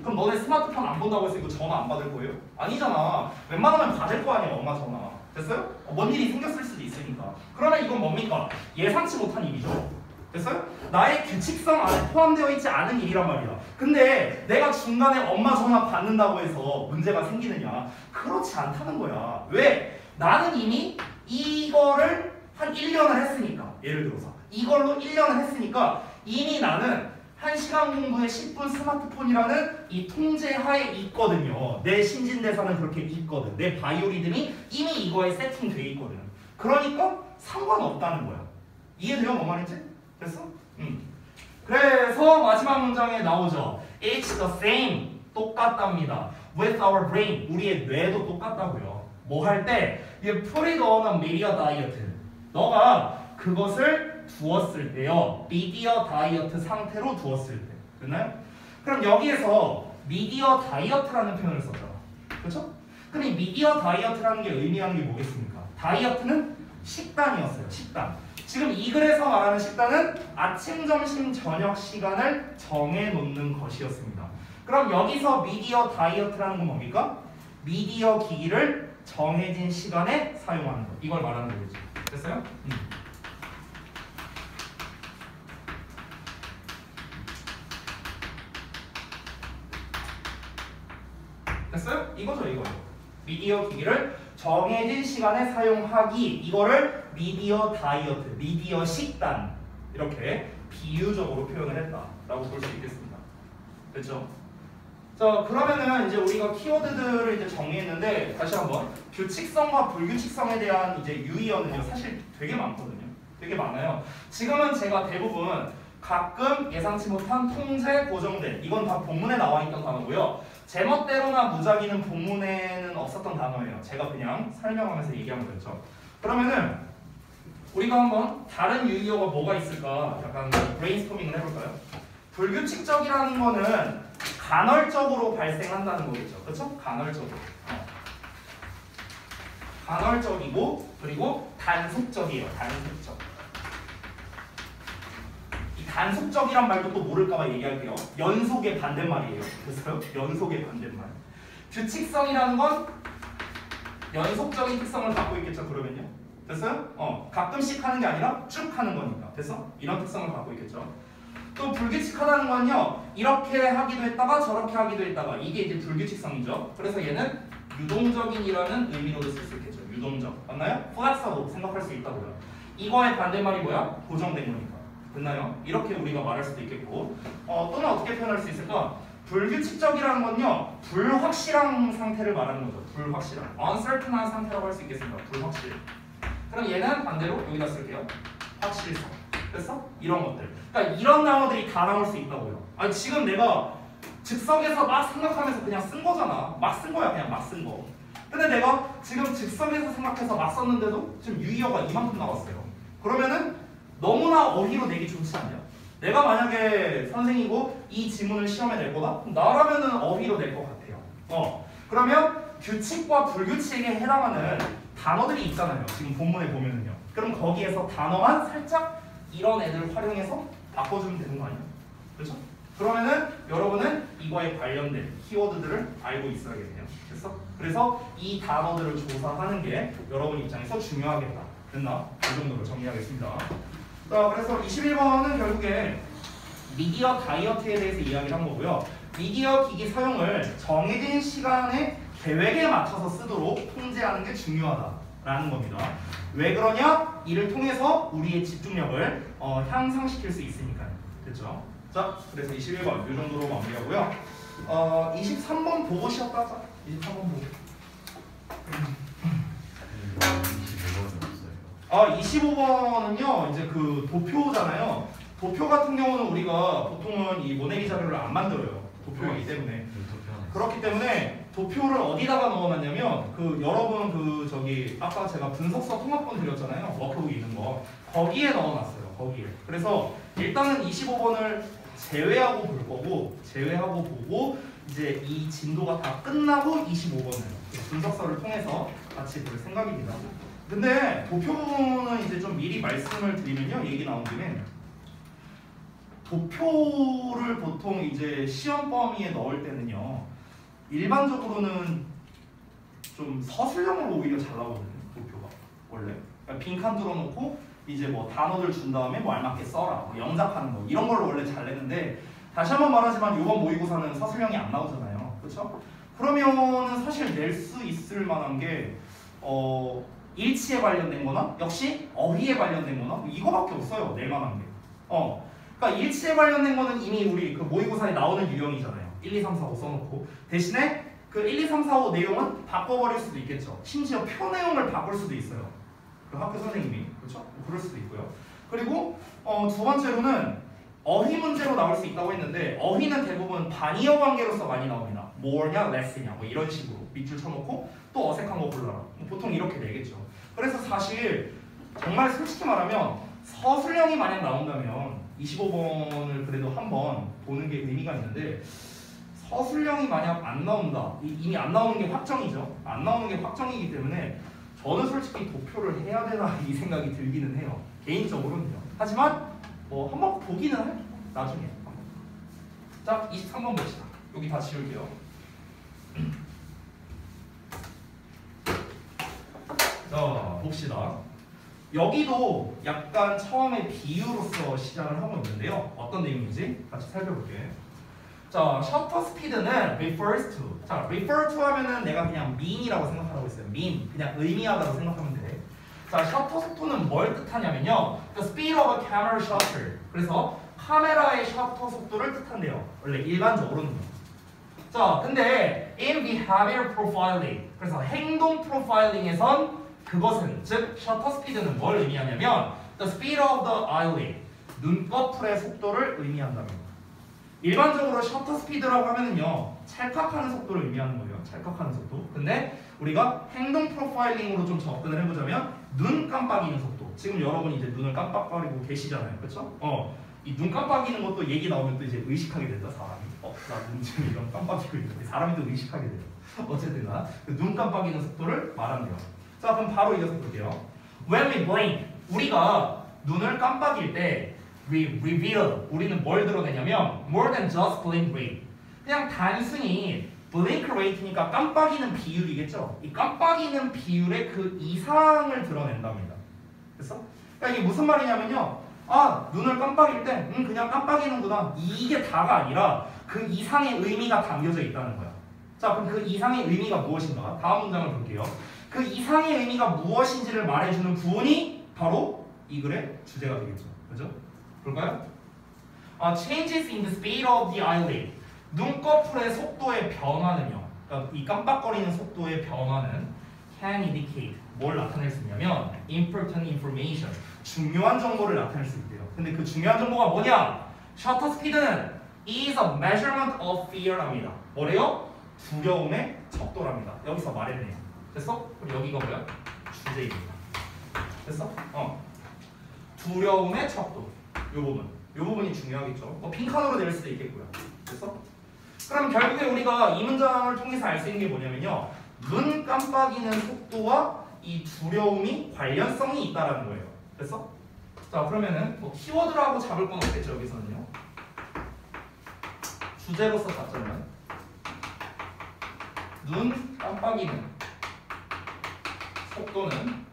A: 그럼 너네 스마트폰 안 본다고 해서 이거 전화 안 받을 거예요? 아니잖아. 웬만하면 받을 거 아니야, 엄마 전화. 됐어요? 뭔 일이 생겼을 수도 있으니까. 그러면 이건 뭡니까? 예상치 못한 일이죠. 됐어요? 나의 규칙성 안에 포함되어 있지 않은 일이란 말이야. 근데 내가 중간에 엄마 전화 받는다고 해서 문제가 생기느냐? 그렇지 않다는 거야. 왜? 나는 이미 이거를 한 1년을 했으니까. 예를 들어서 이걸로 1년을 했으니까 이미 나는 1시간 공부에 10분 스마트폰이라는 이 통제하에 있거든요. 내 신진대사는 그렇게 있거든. 내 바이오리듬이 이미 이거에 세팅돼 있거든. 그러니까 상관없다는 거야. 이해돼요? 뭔 말인지? 됐어? 그래서 마지막 문장에 나오죠. It's the same. 똑같답니다. With our brain. 우리의 뇌도 똑같다고요. 뭐 할 때? You put it on a media diet. 너가 그것을 두었을 때요. 미디어 다이어트 상태로 두었을 때. 됐나요? 그럼 여기에서 미디어 다이어트라는 표현을 썼잖아. 그렇죠? 그럼 이 미디어 다이어트라는 게 의미하는 게 뭐겠습니까? 다이어트는 식단이었어요. 식단. 지금 이 글에서 말하는 식단은 아침, 점심, 저녁 시간을 정해놓는 것이었습니다. 그럼 여기서 미디어 다이어트라는 건 뭡니까? 미디어 기기를 정해진 시간에 사용하는 것. 이걸 말하는 거겠죠. 됐어요? 됐어요? 이거죠, 이거. 미디어 기기를 정해진 시간에 사용하기. 이거를 미디어 다이어트, 미디어 식단 이렇게 비유적으로 표현을 했다라고 볼 수 있겠습니다. 됐죠? 자, 그러면은 이제 우리가 키워드들을 이제 정리했는데 다시 한번 규칙성과 불규칙성에 대한 이제 유의어는요 사실 되게 많거든요. 되게 많아요. 지금은 제가 대부분 가끔 예상치 못한 통제, 고정된 이건 다 본문에 나와 있던 단어고요. 제멋대로나 무작위는 본문에는 없었던 단어예요. 제가 그냥 설명하면서 얘기한 거였죠. 그러면은 우리가 한번 다른 유의어가 뭐가 있을까 약간 브레인스토밍을 해볼까요? 불규칙적이라는 거는 간헐적으로 발생한다는 거겠죠. 그렇죠? 간헐적으로. 간헐적이고 그리고 단속적이에요. 단속적. 이 단속적이란 말도 또 모를까봐 얘기할게요. 연속의 반대말이에요. 그래서요? 연속의 반대말. 규칙성이라는 건 연속적인 특성을 갖고 있겠죠. 그러면요. 됐어요? 가끔씩 하는 게 아니라 쭉 하는 거니까. 됐어? 이런 특성을 갖고 있겠죠. 또 불규칙하다는 건요. 이렇게 하기도 했다가 저렇게 하기도 했다가 이게 이제 불규칙성이죠. 그래서 얘는 유동적인이라는 의미로도 쓸 수 있겠죠. 유동적. 맞나요? 플렉서블 생각할 수 있다고요. 이거의 반대말이 뭐야? 고정된 거니까. 됐나요? 이렇게 우리가 말할 수도 있겠고 또는 어떻게 표현할 수 있을까? 불규칙적이라는 건요. 불확실한 상태를 말하는 거죠. 불확실한. uncertain한 상태라고 할 수 있겠습니다. 불확실. 그럼 얘는 반대로 여기다 쓸게요. 확실성. 됐어? 이런 것들. 그러니까 이런 단어들이 다 나올 수 있다고요. 아니 지금 내가 즉석에서 막 생각하면서 그냥 쓴 거잖아. 막 쓴 거야. 그냥 막 쓴 거. 근데 내가 지금 즉석에서 생각해서 막 썼는데도 지금 유의어가 이만큼 나왔어요. 그러면은 너무나 어휘로 내기 좋지 않냐? 내가 만약에 선생이고 이 지문을 시험에 낼 거다? 그럼 나라면은 어휘로 낼 것 같아요. 그러면 규칙과 불규칙에 해당하는 단어들이 있잖아요. 지금 본문에 보면은요. 그럼 거기에서 단어만 살짝 이런 애들을 활용해서 바꿔주면 되는 거 아니야? 그렇죠? 그러면은 여러분은 이거에 관련된 키워드들을 알고 있어야겠네요. 됐어? 그래서 이 단어들을 조사하는 게 여러분 입장에서 중요하겠다. 됐나? 이 정도로 정리하겠습니다. 자, 그래서 21번은 결국에 미디어 다이어트에 대해서 이야기를 한 거고요. 미디어 기기 사용을 정해진 시간의 계획에 맞춰서 쓰도록 통제하는 게 중요하다라는 겁니다. 왜 그러냐? 이를 통해서 우리의 집중력을 향상시킬 수 있으니까요. 됐죠? 자, 그래서 21번 이 정도로 마무리하고요. 23번 보고 시작하자. 23번 보고. 25번은요 이제 그 도표잖아요. 도표 같은 경우는 우리가 보통은 이 모네기 자료를 안 만들어요. 도표이기 때문에. 그렇기 때문에 도표를 어디다가 넣어놨냐면 그 여러분 그 저기 아까 제가 분석서 통합본 드렸잖아요. 워크북 있는 거 거기에 넣어놨어요. 거기에. 그래서 일단은 25번을 제외하고 볼 거고 제외하고 보고 이제 이 진도가 다 끝나고 25번을 분석서를 통해서 같이 볼 생각입니다. 근데 도표 부분은 이제 좀 미리 말씀을 드리면요. 얘기 나온 김에 도표를 보통 이제 시험 범위에 넣을 때는요. 일반적으로는 좀 서술형으로 오히려 잘 나오거든요. 도표가 원래 그러니까 빈칸 뚫어놓고 이제 뭐 단어들 준 다음에 뭐 알맞게 써라 뭐 영작하는 거 이런 걸 원래 잘 내는데 다시 한번 말하지만 이번 모의고사는 서술형이 안 나오잖아요. 그렇죠? 그러면은 사실 낼 수 있을 만한 게 일치에 관련된 거나 역시 어휘에 관련된 거나 뭐 이거밖에 없어요. 낼 만한 게. 그러니까 일치에 관련된 거는 이미 우리 그 모의고사에 나오는 유형이잖아요. 1, 2, 3, 4, 5 써놓고 대신에 그 1, 2, 3, 4, 5 내용은 바꿔버릴 수도 있겠죠. 심지어 표 내용을 바꿀 수도 있어요. 그 학교 선생님이. 그렇죠? 그럴 수도 있고요. 그리고 두 번째로는 어휘 문제로 나올 수 있다고 했는데 어휘는 대부분 반이어 관계로서 많이 나옵니다. more냐 less냐 뭐 이런 식으로 밑줄 쳐놓고 또 어색한 거 골라라. 보통 이렇게 내겠죠. 그래서 사실 정말 솔직히 말하면 서술형이 만약 나온다면 25번을 그래도 한번 보는 게 의미가 있는데 서술형이 만약 안 나온다. 이미 안 나오는 게 확정이죠. 안 나오는 게 확정이기 때문에 저는 솔직히 도표를 해야 되나 이 생각이 들기는 해요. 개인적으로는요. 하지만 뭐 한번 보기는 할게요. 나중에. 자, 23번 봅시다. 여기 다 지울게요. 자, 봅시다. 여기도 약간 처음에 비유로서 시작을 하고 있는데요. 어떤 내용인지 같이 살펴볼게요. 자, 셔터 스피드는 refers to. 자, refer to 하면은 내가 그냥 mean이라고 생각하라고 했어요. mean. 그냥 의미하다고 생각하면 돼. 자, 셔터 속도는 뭘 뜻하냐면요. The speed of a camera shutter. 그래서 카메라의 셔터 속도를 뜻한대요. 원래 일반적으로는요. 자, 근데 in behavior profiling. 그래서 행동 프로파일링에선 그것은, 즉 셔터 스피드는 뭘 의미하냐면 the speed of the eyelid. 눈꺼풀의 속도를 의미한답니다. 일반적으로 셔터 스피드라고 하면은요, 찰칵하는 속도를 의미하는 거예요. 찰칵하는 속도. 근데 우리가 행동 프로파일링으로 좀 접근을 해보자면 눈 깜빡이는 속도. 지금 여러분이 이제 눈을 깜빡거리고 계시잖아요, 그렇죠? 이 눈 깜빡이는 것도 얘기 나오면 또 이제 의식하게 된다, 사람이. 나 눈 지금 이런 깜빡이고 있는데 사람이 또 의식하게 돼요. 어쨌든가 눈 깜빡이는 속도를 말한대요. 자, 그럼 바로 이어서 볼게요. When we blink, 우리가 눈을 깜빡일 때 we reveal, 우리는 뭘 드러내냐면 more than just blink rate. 그냥 단순히 blink rate니까 깜빡이는 비율이겠죠. 이 깜빡이는 비율의 그 이상을 드러낸답니다. 됐어? 그러니까 이게 무슨 말이냐면요. 아, 눈을 깜빡일 때 그냥 깜빡이는구나. 이게 다가 아니라 그 이상의 의미가 담겨져 있다는 거야. 자, 그럼 그 이상의 의미가 무엇인가? 다음 문장을 볼게요. 그 이상의 의미가 무엇인지를 말해주는 부분이 바로 이 글의 주제가 되겠죠. 그죠? 볼까요? Changes in the speed of the eyelid. 눈꺼풀의 속도의 변화는요. 그러니까 이 깜빡거리는 속도의 변화는 can indicate. 뭘 나타낼 수 있냐면 important information. 중요한 정보를 나타낼 수 있대요. 근데 그 중요한 정보가 뭐냐? 셔터 스피드는 is a measurement of fear랍니다. 뭐래요? 두려움의 척도랍니다. 여기서 말했네요. 됐어? 그럼 여기가 뭐야? 주제입니다. 됐어? 두려움의 척도. 요 부분이 중요하겠죠. 빈칸으로 낼 수도 있겠고요. 됐어? 그럼 결국에 우리가 이 문장을 통해서 알 수 있는 게 뭐냐면요. 눈 깜빡이는 속도와 이 두려움이 관련성이 있다라는 거예요. 됐어? 자, 그러면은 키워드라고 잡을 건 없겠죠, 여기서는요. 주제로서 잡자면 눈 깜빡이는 속도는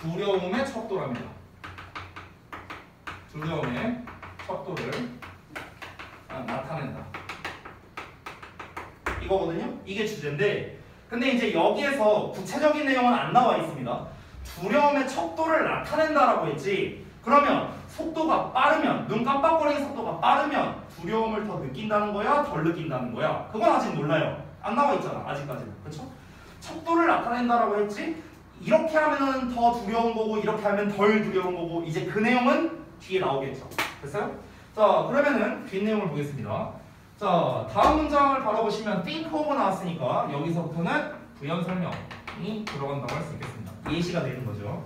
A: 두려움의 척도랍니다. 두려움의 척도를 나타낸다. 이거거든요. 이게 주제인데, 근데 이제 여기에서 구체적인 내용은 안 나와 있습니다. 두려움의 척도를 나타낸다라고 했지. 그러면 속도가 빠르면, 눈 깜빡거리는 속도가 빠르면 두려움을 더 느낀다는 거야? 덜 느낀다는 거야? 그건 아직 몰라요. 안 나와 있잖아, 아직까지는. 그렇죠? 척도를 나타낸다라고 했지. 이렇게 하면은 더 두려운 거고 이렇게 하면 덜 두려운 거고, 이제 그 내용은 뒤에 나오겠죠. 됐어요? 자, 그러면은 뒷내용을 보겠습니다. 자, 다음 문장을 바로 보시면 think of 나왔으니까 여기서부터는 부연 설명이 들어간다고 할 수 있겠습니다. 예시가 되는 거죠.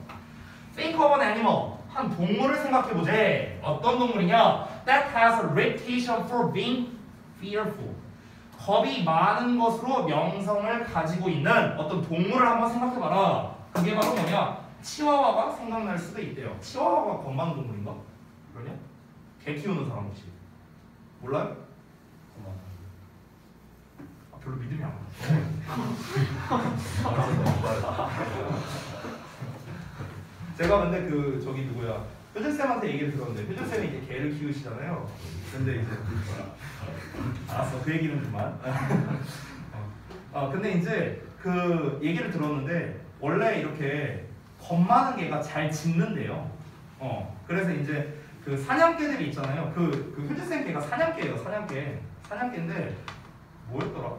A: Think of an animal. 한 동물을 생각해보재. 어떤 동물이냐? That has a reputation for being fearful. 겁이 많은 것으로 명성을 가지고 있는 어떤 동물을 한번 생각해봐라. 그게 바로 뭐냐? 치와와가 생각날 수도 있대요. 치와와가 겁 많은 동물인가? 그러냐? 개 키우는 사람 혹시 몰라요? 별로 믿음이 안 가. 제가 근데 그 저기 누구야? 효준쌤한테 얘기를 들었는데 효준쌤이 이제 개를 키우시잖아요. 근데 이제 알았어, 그 얘기는 그만. 근데 이제 그 얘기를 들었는데 원래 이렇게 겁 많은 개가 잘 짖는데요. 그래서 이제 그 사냥개들이 있잖아요. 그 효준쌤 개가 사냥개예요. 사냥개인데 뭐였더라?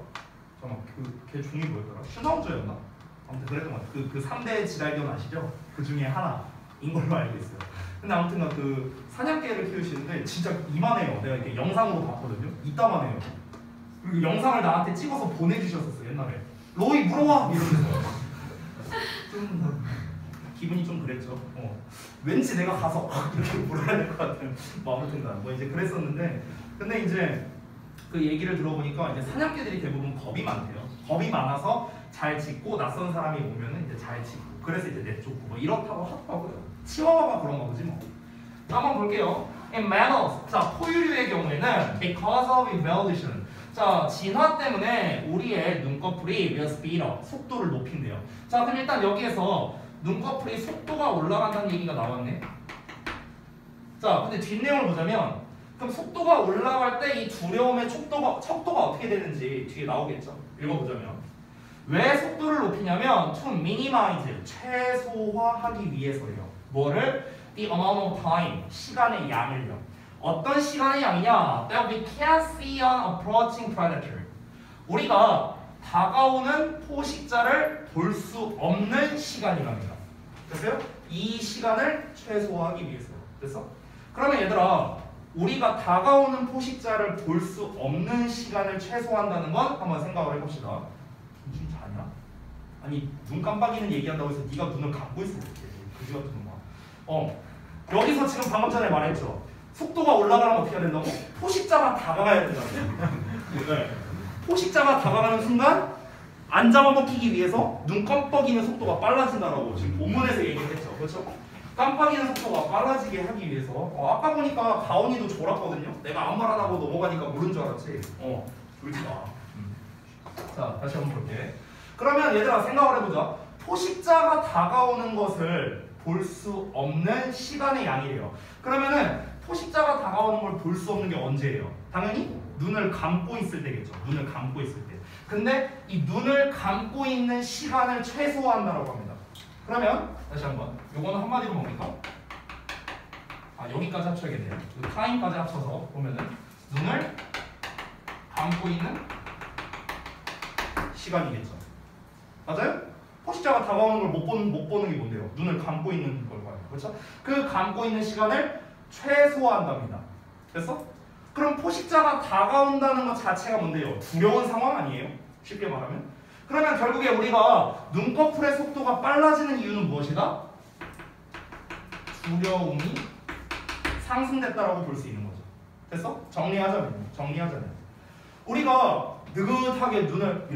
A: 잠깐만, 그 종이 뭐였더라? 슈나우저였나? 아무튼 그랬던 것 같아요. 그 3대 지랄견 아시죠? 그 중에 하나인 걸로 알고 있어요. 근데 아무튼 그 사냥개를 키우시는데 진짜 이만해요. 내가 이렇게 영상으로 봤거든요. 이따만해요. 그리고 영상을 나한테 찍어서 보내주셨었어요, 옛날에. 로이 물어와! 이러면서. 좀 기분이 좀 그랬죠. 왠지 내가 가서 이렇게 물어야 될 것 같은. 아무튼간 뭐 이제 그랬었는데, 근데 이제 그 얘기를 들어보니까 이제 사냥개들이 대부분 겁이 많대요. 겁이 많아서 잘 짖고 낯선 사람이 오면은 이제 잘 짖고 그래서 이제 내쫓고 뭐 이렇다고 하더라고요. 치와와가 그런 거지 뭐. 자, 한번 볼게요. In mammals, 자 포유류의 경우에는 because of evolution, 자 진화 때문에 우리의 눈꺼풀이 will speed up, 속도를 높인대요. 자 그럼 일단 여기에서 눈꺼풀이 속도가 올라간다는 얘기가 나왔네. 자 근데 뒷내용을 보자면 그럼 속도가 올라갈 때 이 두려움의 척도가 어떻게 되는지 뒤에 나오겠죠. 읽어보자면 왜 속도를 높이냐면 to minimize, 최소화하기 위해서예요. 뭐를? The amount of time, 시간의 양을요. 어떤 시간의 양이냐? That we can't see an approaching predator. 우리가 다가오는 포식자를 볼 수 없는 시간이랍니다. 됐어요? 이 시간을 최소화하기 위해서. 됐어? 그러면 얘들아, 우리가 다가오는 포식자를 볼 수 없는 시간을 최소화한다는 건 한번 생각을 해봅시다. 정신 자냐? 아니 눈 깜빡이는 얘기한다고 해서 네가 눈을 감고 있으면 어떡해. 그지 같은 거. 여기서 지금 방금 전에 말했죠. 속도가 올라가면 어떻게 해야 된다고? 포식자가 다가가야 된다고. 네. 포식자가 다가가는 순간 안 잡아먹히기 위해서 눈 깜빡이는 속도가 빨라진다라고 지금 본문에서 얘기했죠. 그렇죠? 깜빡이는 속도가 빨라지게 하기 위해서 아까 보니까 가온이도 졸았거든요. 내가 아무 말 안 하고 넘어가니까 모른 줄 알았지. 졸지 마. 자 다시 한번 볼게. 그러면 얘들아 생각을 해보자. 포식자가 다가오는 것을 볼 수 없는 시간의 양이래요. 그러면은 포식자가 다가오는 걸 볼 수 없는 게 언제예요? 당연히 눈을 감고 있을 때겠죠. 눈을 감고 있을 때. 근데 이 눈을 감고 있는 시간을 최소화한다고 합니다. 그러면 다시 한번 요거는 한마디로 뭡니까? 여기까지 합쳐야겠네요. 그 타임까지 합쳐서 보면은 눈을 감고 있는 시간이겠죠. 맞아요? 포식자가 다가오는 걸 못 보는 게 뭔데요? 눈을 감고 있는 걸 봐요. 그렇죠? 그 감고 있는 시간을 최소화한답니다. 됐어? 그럼 포식자가 다가온다는 것 자체가 뭔데요? 두려운 상황 아니에요? 쉽게 말하면. 그러면 결국에 우리가 눈꺼풀의 속도가 빨라지는 이유는 무엇이다? 두려움이 상승됐다라고 볼 수 있는 거죠. 됐어? 정리하자면 우리가 느긋하게 눈을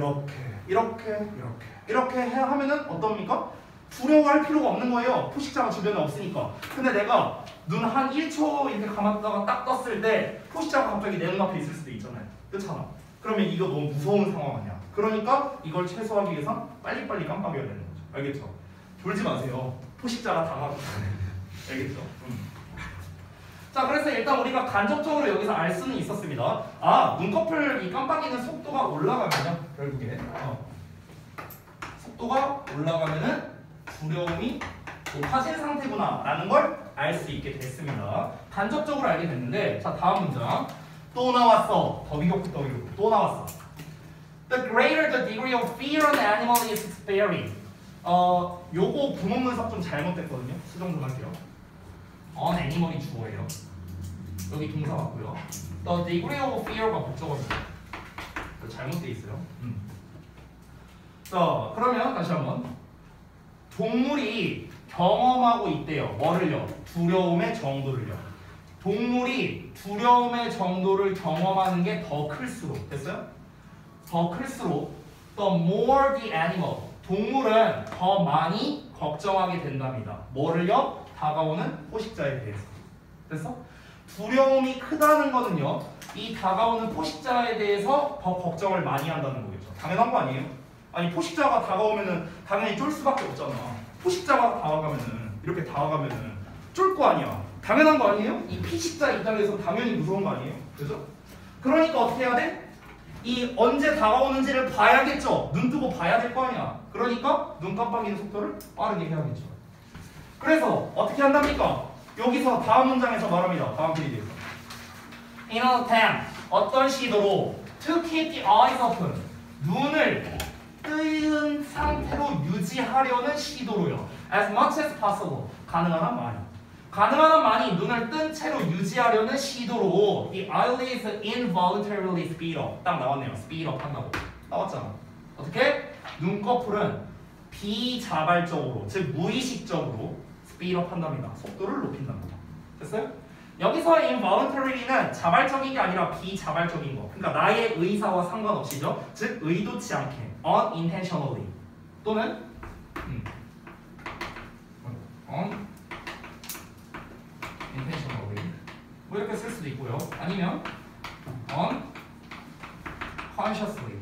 A: 이렇게 하면은 어떻습니까? 두려워할 필요가 없는 거예요. 포식자가 주변에 없으니까. 근데 내가 눈 한 1초 이렇게 감았다가 딱 떴을 때 포식자가 갑자기 내 눈앞에 있을 수도 있잖아요. 그렇잖아. 그러면 이거 너무 무서운 상황 아니야. 그러니까 이걸 최소화하기 위해서 빨리빨리 깜빡여야 되는 거죠. 알겠죠? 졸지 마세요. 포식자가 다가오고 알겠죠? 자 그래서 일단 우리가 간접적으로 여기서 알 수는 있었습니다. 눈꺼풀 이 깜빡이는 속도가 올라가면요. 결국에 속도가 올라가면은 두려움이 높아진 상태구나 라는 걸 알 수 있게 됐습니다. 간접적으로 알게 됐는데 자 다음 문장 또 나왔어. 더비격부 또 나왔어. The greater the degree of fear an animal is experiencing. 요거 구문 분석 좀 잘못됐거든요. 수정 좀 할게요. on animal이 주어예요. 여기 동사 맞고요. The degree of fear가 목적어입니다. 잘못돼 있어요. 자, 그러면 다시 한번 동물이 경험하고 있대요. 뭐를요? 두려움의 정도를요. 동물이 두려움의 정도를 경험하는 게 더 클수록 됐어요? 더 클수록 the more the animal 동물은 더 많이 걱정하게 된답니다. 뭐를요? 다가오는 포식자에 대해서. 됐어? 두려움이 크다는 거는요. 이 다가오는 포식자에 대해서 더 걱정을 많이 한다는 거겠죠. 당연한 거 아니에요? 아니 포식자가 다가오면은 당연히 쫄 수밖에 없잖아. 포식자가 다가가면은 이렇게 다가가면은 쫄 거 아니야. 당연한 거 아니에요? 이 피식자 입장에서 당연히 무서운 거 아니에요? 그죠? 그러니까 어떻게 해야 돼? 이 언제 다가오는지를 봐야겠죠. 눈 뜨고 봐야 될 거 아니야. 그러니까 눈 깜빡이는 속도를 빠르게 해야겠죠. 그래서 어떻게 한답니까? 여기서 다음 문장에서 말합니다. 다음 페이지에서. In an attempt, 어떤 시도로 to keep the eyes open, 눈을 뜨은 상태로 유지하려는 시도로요. As much as possible, 가능한 한 많이. 가능한 한 많이 눈을 뜬 채로 유지하려는 시도로 the eyelids involuntarily speed up. 딱 나왔네요. speed up 한다고. 나왔잖아. 어떻게? 눈꺼풀은 비자발적으로, 즉 무의식적으로 speed up 한답니다. 속도를 높인답니다. 됐어요? 여기서의 involuntary는 자발적인 게 아니라 비자발적인 거. 그러니까 나의 의사와 상관없이죠. 즉 의도치 않게 unintentionally 또는 unintentionally 뭐 이렇게 쓸 수도 있고요. 아니면 unconsciously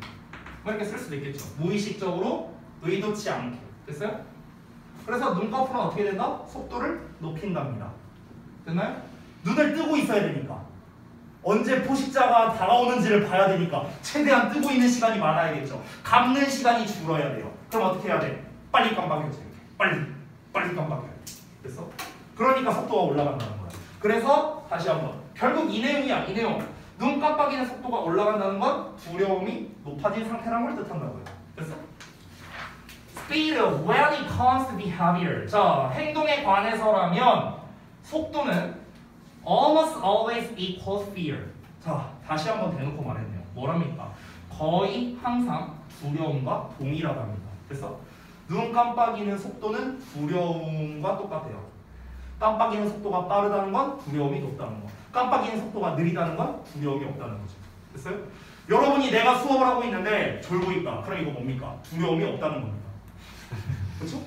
A: 뭐 이렇게 쓸 수도 있겠죠. 무의식적으로 의도치 않게. 됐어요? 그래서 눈꺼풀은 어떻게 된다? 속도를 높인답니다. 됐나요? 눈을 뜨고 있어야 되니까. 언제 포식자가 다가오는지를 봐야 되니까 최대한 뜨고 있는 시간이 많아야겠죠. 감는 시간이 줄어야 돼요. 그럼 어떻게 해야 돼? 빨리 깜빡여줘. 빨리 깜빡여야 돼. 됐어? 그러니까 속도가 올라간다는 거야. 그래서 다시 한번 결국 이 내용이야. 이 내용. 눈 깜빡이는 속도가 올라간다는 건 두려움이 높아진 상태라는 걸 뜻한다고요. 됐어? Speed when it comes to behavior. 자, 행동에 관해서라면 속도는 almost always equals fear. 자, 다시 한번 대놓고 말했네요. 뭐랍니까? 거의 항상 두려움과 동일하답니다. 됐어? 눈 깜빡이는 속도는 두려움과 똑같아요. 깜빡이는 속도가 빠르다는 건 두려움이 높다는 거. 깜빡이는 속도가 느리다는 건 두려움이 없다는 거죠. 됐어요? 여러분이 내가 수업을 하고 있는데 졸고 있다. 그럼 이거 뭡니까? 두려움이 없다는 겁니다. 그렇죠?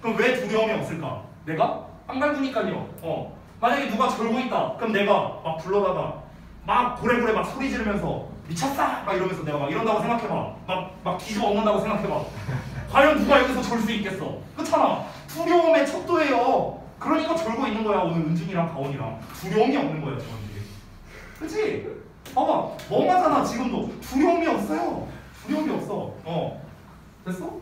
A: 그럼 왜 두려움이 없을까? 내가 깜깜두니까요. 만약에 누가 졸고 있다. 그럼 내가 막 불러다가 막 고래고래 막 소리 지르면서 미쳤어! 막 이러면서 내가 막 이런다고 생각해봐. 막 뒤집어 엎는다고 생각해봐. 과연 누가 여기서 졸 수 있겠어? 그렇잖아. 두려움의 척도예요. 그러니까 졸고 있는 거야. 오늘 은준이랑 가온이랑 두려움이 없는 거야 저한테. 그치? 봐봐. 멍하잖아 지금도. 두려움이 없어요. 두려움이 없어. 됐어?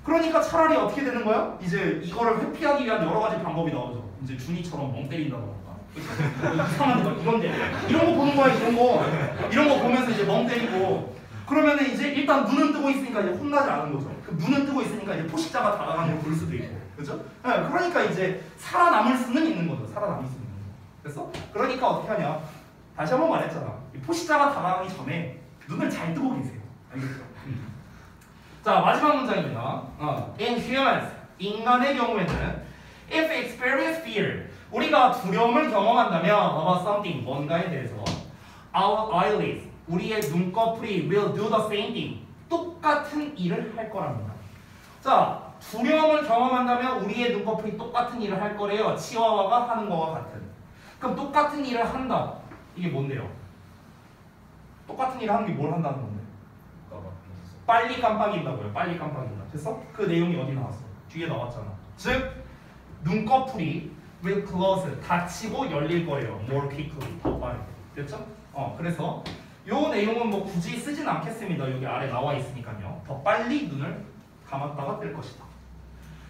A: 그러니까 차라리 어떻게 되는 거야? 이제 이거를 회피하기 위한 여러 가지 방법이 나오죠. 이제 준이처럼 멍 때린다던가. 이상한 거 이건데 이런 거 보는 거야. 이런 거 보면서 이제 멍 때리고. 그러면은 이제 일단 눈은 뜨고 있으니까 이제 혼나지 않은 거죠. 그럼 눈은 뜨고 있으니까 이제 포식자가 다가가는 걸 볼 수도 있고, 그렇죠? 그러니까 이제 살아남을 수는 있는 거죠. 살아남을 수 있는 거. 됐어? 그러니까 어떻게 하냐? 다시 한번 말했잖아. 이 포식자가 다가가기 전에 눈을 잘 뜨고 계세요. 알겠죠? 자, 마지막 문장입니다. In humans, 인간의 경우에는 if experience fear, 우리가 두려움을 경험한다면 about something, 뭔가에 대해서 our eyelids, 우리의 눈꺼풀이 will do the same thing, 똑같은 일을 할 거랍니다. 자, 두려움을 경험한다면 우리의 눈꺼풀이 똑같은 일을 할 거래요. 치와와가 하는 거와 같은. 그럼 똑같은 일을 한다. 이게 뭔데요? 똑같은 일을 하는 게 뭘 한다는 건데? 빨리 깜빡인다고요. 빨리 깜빡인다. 됐어? 그 내용이 어디 나왔어? 뒤에 나왔잖아. 즉 눈꺼풀이 will close, 닫히고 열릴 거예요. more quickly, 더 빠르게. 됐죠? 그래서 요 내용은 뭐 굳이 쓰진 않겠습니다. 여기 아래 나와 있으니까요. 더 빨리 눈을 감았다가 뜰 것이다.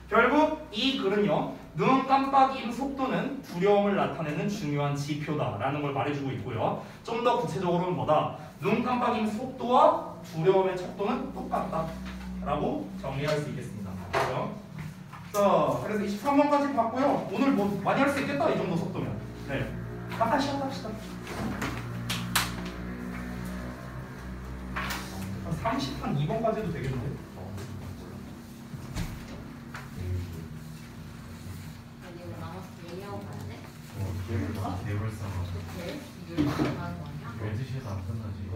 A: 결국 이 글은요. 눈 깜빡임 속도는 두려움을 나타내는 중요한 지표다라는 걸 말해주고 있고요. 좀 더 구체적으로는 뭐다? 눈 깜빡임 속도와 두려움의 척도는 똑같다라고 정리할 수 있겠습니다. 그렇죠? 자, 그래서 23번까지 봤고요. 오늘 뭐 많이 할 수 있겠다 이 정도 속도면. 네, 잠깐 시작합시다. 30한 2번까지 해도 되겠는데?
C: 이거 나머지 얘기하고 가야 돼?
B: 네벌상
C: 어떻게? 이걸 가는 거 아니야?
B: 12시에도 안 끝나지 이거.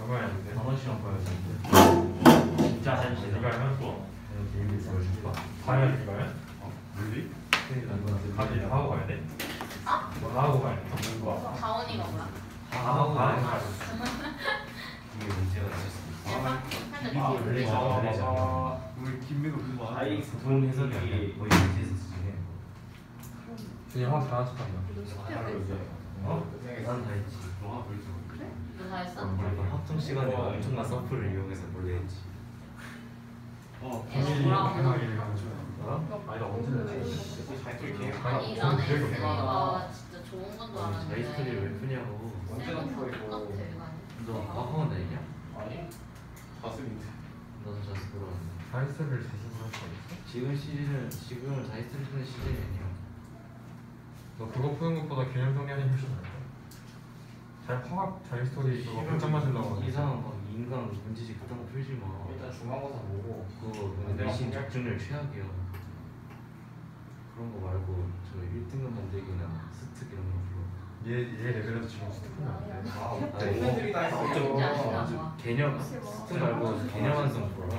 D: 얼마야 근데?
B: 단어 시험 봐야 되는데.
D: 진짜 사실 이거 하면 또
B: 내일 보여줄까?
D: 과연 이거야?
B: 물리?
D: 가지 다 하고 가야 돼? 뭐 하고 가야 돼? 누가?
C: 다원이가 뭐야?
B: 다 하고 가야 돼.
C: 아,
B: 이게 문제가 있을 수 있어.
C: 근데
B: 원래
E: 우리 김민호 그거
B: 아이 돈 해석이 아니야. 거의 문제에서 쓰지.
D: 그냥 확 잘한 척한다.
B: 난 다 했지.
E: 너가 그랬어.
C: 너다 했어?
B: 합동 시간에 엄청난 서프를 이용해서 몰래 했지.
C: 얘가 뭐라고?
D: 아니 나 언제 했지?
C: 아니 나는 S가 진짜 좋은 건 줄 알았는데
B: 자기 스토리를 왜 푸냐고.
C: 언제나 똑같아
B: 너 학원 다니냐?
E: 아니 가슴인데.
B: 너도 자주 들어왔는데.
D: 자이스를 재수를 할 수 있어?
B: 지금은 자기 스토리 푸는 시즌이 아니야.
D: 너 그거 푸는 것보다 개념 정리하는 게 훨씬 나을 거야. 잘 화학 자기 스토리 그거 백점 맞으려고 하는데.
B: 이상한 막 인간 문제집 그딴 거 풀지 마.
E: 일단 중간고사 보고.
B: 그거
E: 내가
B: 내신
E: 공략-
B: 적중률 최악이야. 그런 거 말고 저 1등급 만들기나 스특 이런 거 불러.
D: 얘 레벨에서 지금 스티커는 안 돼.
E: 팬들이 다 했어.
B: 개념 스특 말고 개념 완성 불러.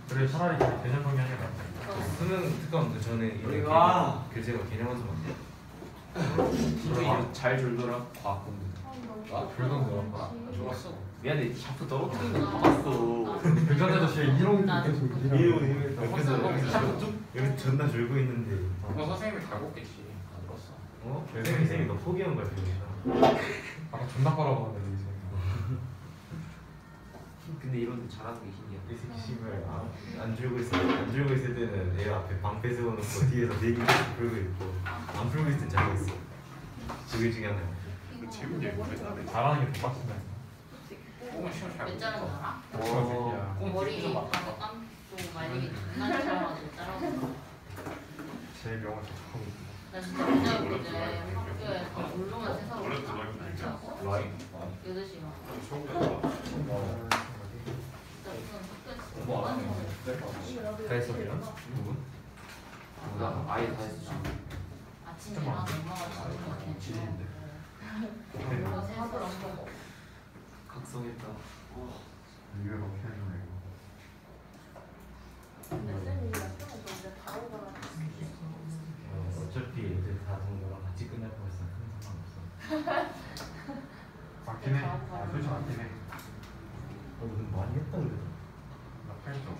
D: 그래 차라리 개념 정리하는 게 낫다.
B: 수능 특강 그 전에 이런
E: 와.
B: 교재가 개념 완성 안 돼.
E: 이거 잘 졸더라 과학 공부.
D: 별건 뭐야?
E: 좋았어.
B: 미안해 자꾸 떨어뜨리는 거 다 봤어.
D: 그 전에도 제가 이론
C: 나-
D: 계속
B: 여기 존나 졸고 있는데.
E: 너 선생님이 다 걷겠지. 안 들었어.
B: 어? 선생님이 너 포기한 거야 지금.
D: 아까 존나 빨아먹었는데 여기서.
B: 근데 이런 잘하는 게 신기해. 이 새끼 씨발 안 졸고 있을 때는 애 앞에 방패 세워놓고 뒤에서 내기 풀고 있고 안 풀고 있을 땐 자고 있어. 저게 중에 하나야.
E: 재밌게 맨날
D: 잘하는 게 더 빡친다.
E: 꽁은 시험 잘
C: 몇 자는 줄 알아?
E: 꽁
C: 머리
E: 뒤에서 막
C: 방금 감고 말리기 존나 잘라가지고 자르고.
D: 제일 명을 척하고 있어.
C: 나 진짜 그냥 이제 학교에서 물로만 세서 자고
E: 라인.
C: 8시간.
E: 뭐 안 해?
B: 다 했었냐? 누군? 나 아예 다 했어.
C: 아침에 일어나서 엄마가 자는 거 같아. 물로 세서
B: 각성했다.
D: 이게 막 해주네
B: 어차피 애들 다 동거랑 같이 끝날 거였으면 큰 상관없어.
D: 맞긴 해. 솔직히 맞긴 해.
B: 너는 많이 했다 그래.
D: 나 8점.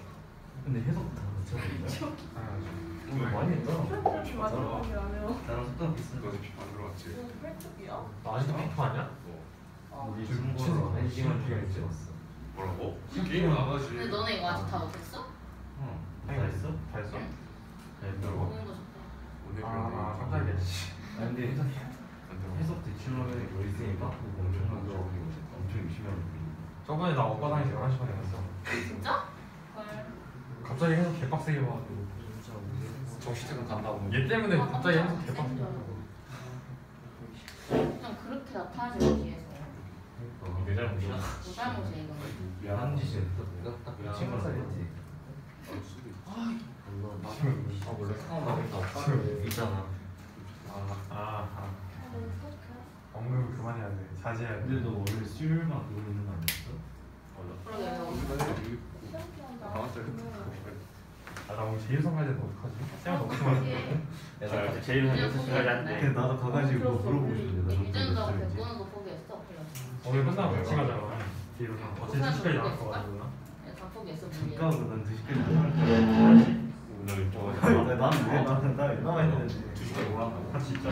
B: 근데 해석 다 맞춰버린다.
D: 당연하지.
B: 너 많이 했다.
F: 마지막에 안 해요.
B: 나랑 속도가 비슷한
E: 너
B: 거.
E: 지금 안 들어왔지?
F: 펄쩍이야?
D: 나 아직도 피터 아니야?
B: 우리
D: 지금
B: 중고로
D: 한
B: 1시간
D: 시간
B: 뒤에 찍었어.
E: 뭐라고? 게임은 안 하지.
C: 근데 너네 이거 아직 다 못했어?
B: 응. 다
D: 다
B: 했어?
D: 다 했어?
C: 응.
B: 다 했다고?
C: 먹는 거 좋다.
E: 오늘
D: 아 깜짝이야.
B: 아 근데 해석 대충하면 이거 있으니까 그거 엄청 열심히 하는 거.
D: 저번에 나 오빠당에서 11시간 해봤어.
C: 진짜? 헐.
D: 갑자기 해서 개빡세게 봐가지고.
E: 정시특은 간다고.
D: 얘 때문에 갑자기 해서 개빡세게 하고.
C: 그냥 그렇게 나타나지 마 뒤에서.
B: 내 잘못이야.
C: 너 잘못이야 이거는.
B: 미안한 짓은 딱 친구 살렸지.
D: 아 원래
B: 상황 나오니까 있잖아.
D: 언급을 그만해야 돼. 자제해야 돼.
B: 근데 너 원래 수요일만 그거 있는 거 아니었어?
C: 그러게.
D: 나 오늘 제일 성가야 되는데 어떡하지? 쌤은 너무 많은데.
B: 나 제일 한 6시까지 한대. 나도 가가지고 물어보고 싶은데 나
C: 유전자고 백보는 거 포기했어.
D: 오늘 끝나고 같이 가잖아. 뒤로 어제 2시까지 나갈 거 같아.
C: 다 포기했어. 물리.
B: 잠깐만 난 2시까지 나는 나만 했는데
E: 2시간 올라간다고?
D: 같이 있자.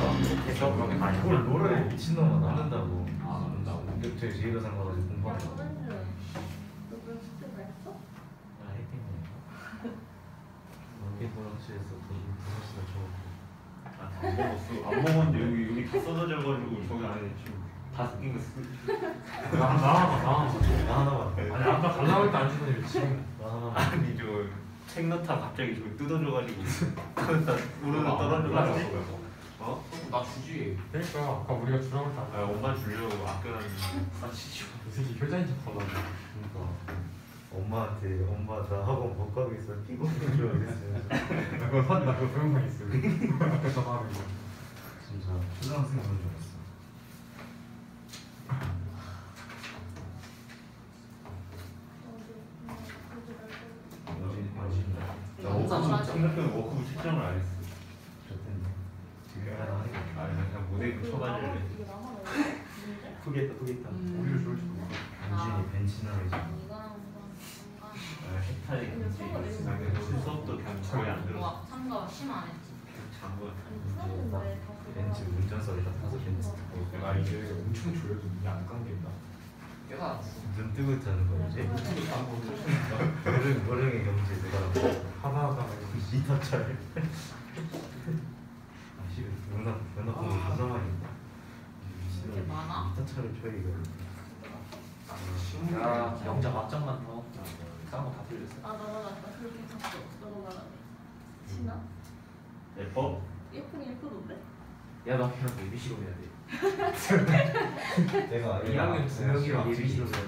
B: 아니 그걸 노래 미친놈아 안 한다고.
E: 안 한다고?
B: 근데 저희 제이가 산 거가지고 공부한다고. 아 했겠네. 런치에서 돈 보너스가
E: 안 먹었어. 안 먹었는데 여기 다 쏟아져가지고 저기 안에 지금 다 섞인 거 쓰.
D: 나 하나만.
B: 나 하나만.
D: 아니 아까 갈라고 했다 안 주더니 지금.
B: 나 하나만.
E: 아니 저책 넣다 갑자기 저기 뜯어져가지고 우르르 떨어져가지고. 어? 나 주지.
D: 그러니까 아까 우리가 주라고 했다.
E: 아 엄마 주려고 아껴놨는데 싸치죠.
D: 이 새끼 효자인 척 하다가.
B: 그러니까 엄마한테 엄마 나 학원 못 가고 있어 피곤해 줘야겠어요.
D: 나 그거 동영상 있어. 그래서 하는 거.
B: 진짜 초등학생 보는 줄 알았어.
E: 나 워크북 생각해보면 워크북 채점을 안 했어.
B: 좋던데. 지금 하나 하니까.
E: 아니 나 그냥 모델 쳐가지고
B: 포기했다 포기했다.
D: 오히려 좋을지도 몰라.
B: 안준이 벤치나 이제.
C: 이거랑
E: 헷갈리 나 수업도 그냥 거의 안 들었어.
C: 와 참가 심안 했지.
E: 잔거
B: 벤치 운전석에다 타서 벤치 타고.
E: 내가 이게 엄청 졸려도 눈이 안 감긴다. 깨달았어.
B: 눈 뜨고 있다는 거 이제. 월요일 경제 내가
D: 하다하다가
B: 2터짜리. 아씨 영상 공부 존나 많이 했다.
C: 이렇게 많아?
B: 2터짜리 쳐 이거.
E: 야
A: 영작 앞장만 더. 딴거다 틀렸어.
F: 아 너가 그렇게 봤어. 너가 말하네. 친아?
E: 예뻐?
F: 예쁘던데?
A: 야나 그냥 예비시로 해야 돼.
B: 내가
A: 1학년 2명이랑 예비시로 해야 돼.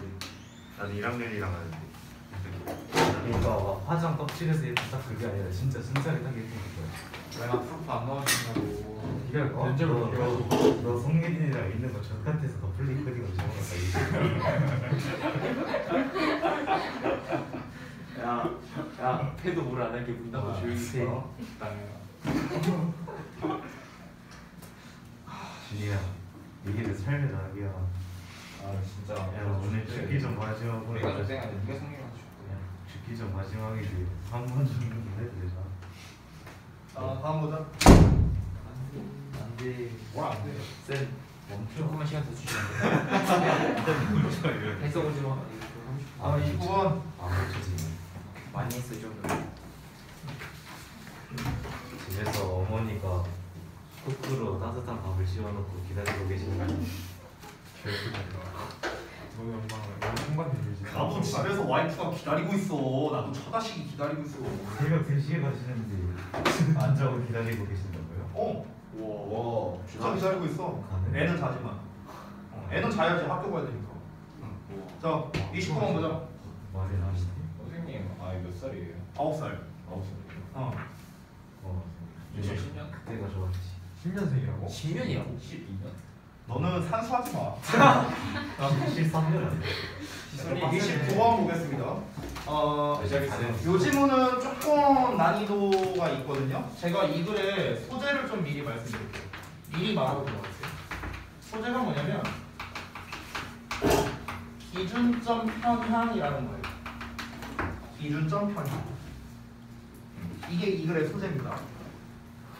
E: 나도 1학년이랑 하는데
B: 그러니까 막 화장 껍질에서 예쁜 딱 그게 아니라 진짜 순수하게 딱 예쁜 거야.
A: 왜나 프로프 안 넣어준다고.
D: 네가
B: 어?
D: 면접을 보고
B: 너 성민이랑 있는 거 저 같아서 더 플리 코딩을 적어놨다.
E: 야, 패도 뭘 안 할게 문 닫고 조용히 해.
B: 준이야, 이게 내 삶의 낙이야.
A: 아 진짜.
B: 야, 오늘 죽기 전 마지막으로.
A: 내가 전생한테 네가 성경한테
B: 그냥 죽기 전 마지막이지. 한 번 정도 해도 되잖아.
A: 자 다음 보자.
E: 안돼.
A: 뭘 안 돼?
E: 쌤
A: 조금만 시간 더 주시면 안 돼?
E: 했어 보지 마.
A: 아 29번.
B: 아, 그렇지.
E: 많이 했어 이 정도.
B: 집에서 어머니가 쿠크로 따뜻한 밥을 씌워놓고 기다리고 계시는 거.
D: 너무 영광을 너무 상반된 일이지.
A: 나도 집에서 와이프가 기다리고 있어. 나도 처자식이 기다리고 있어.
B: 새벽 3시에 가시는데 안 자고 기다리고 계신다고요?
A: 어.
E: 와.
A: 진짜 기다리고 있어.
B: 가네.
A: 애는 자지만. 애는 자야지 학교 가야 되니까. 자 29번 보자.
B: 말이 나시네.
G: 선생님, 몇 살이에요?
A: 9살.
G: 9살이요?
A: 어.
G: 이제 10년?
B: 그때가 좋았지.
D: 10년생이라고?
E: 10년이라고?
G: 12년?
A: 너는 산수하지 마.
B: 나 13년 아니야?
A: 29번 보겠습니다.
G: 시작했어요.
A: 요 지문은 조금 난이도가 있거든요. 제가 이 글의 소재를 좀 미리 말씀드릴게요. 미리 말하고 들어갈게요. 소재가 뭐냐면 기준점 편향이라는 거예요. 기준점 편향. 이게 이 글의 소재입니다.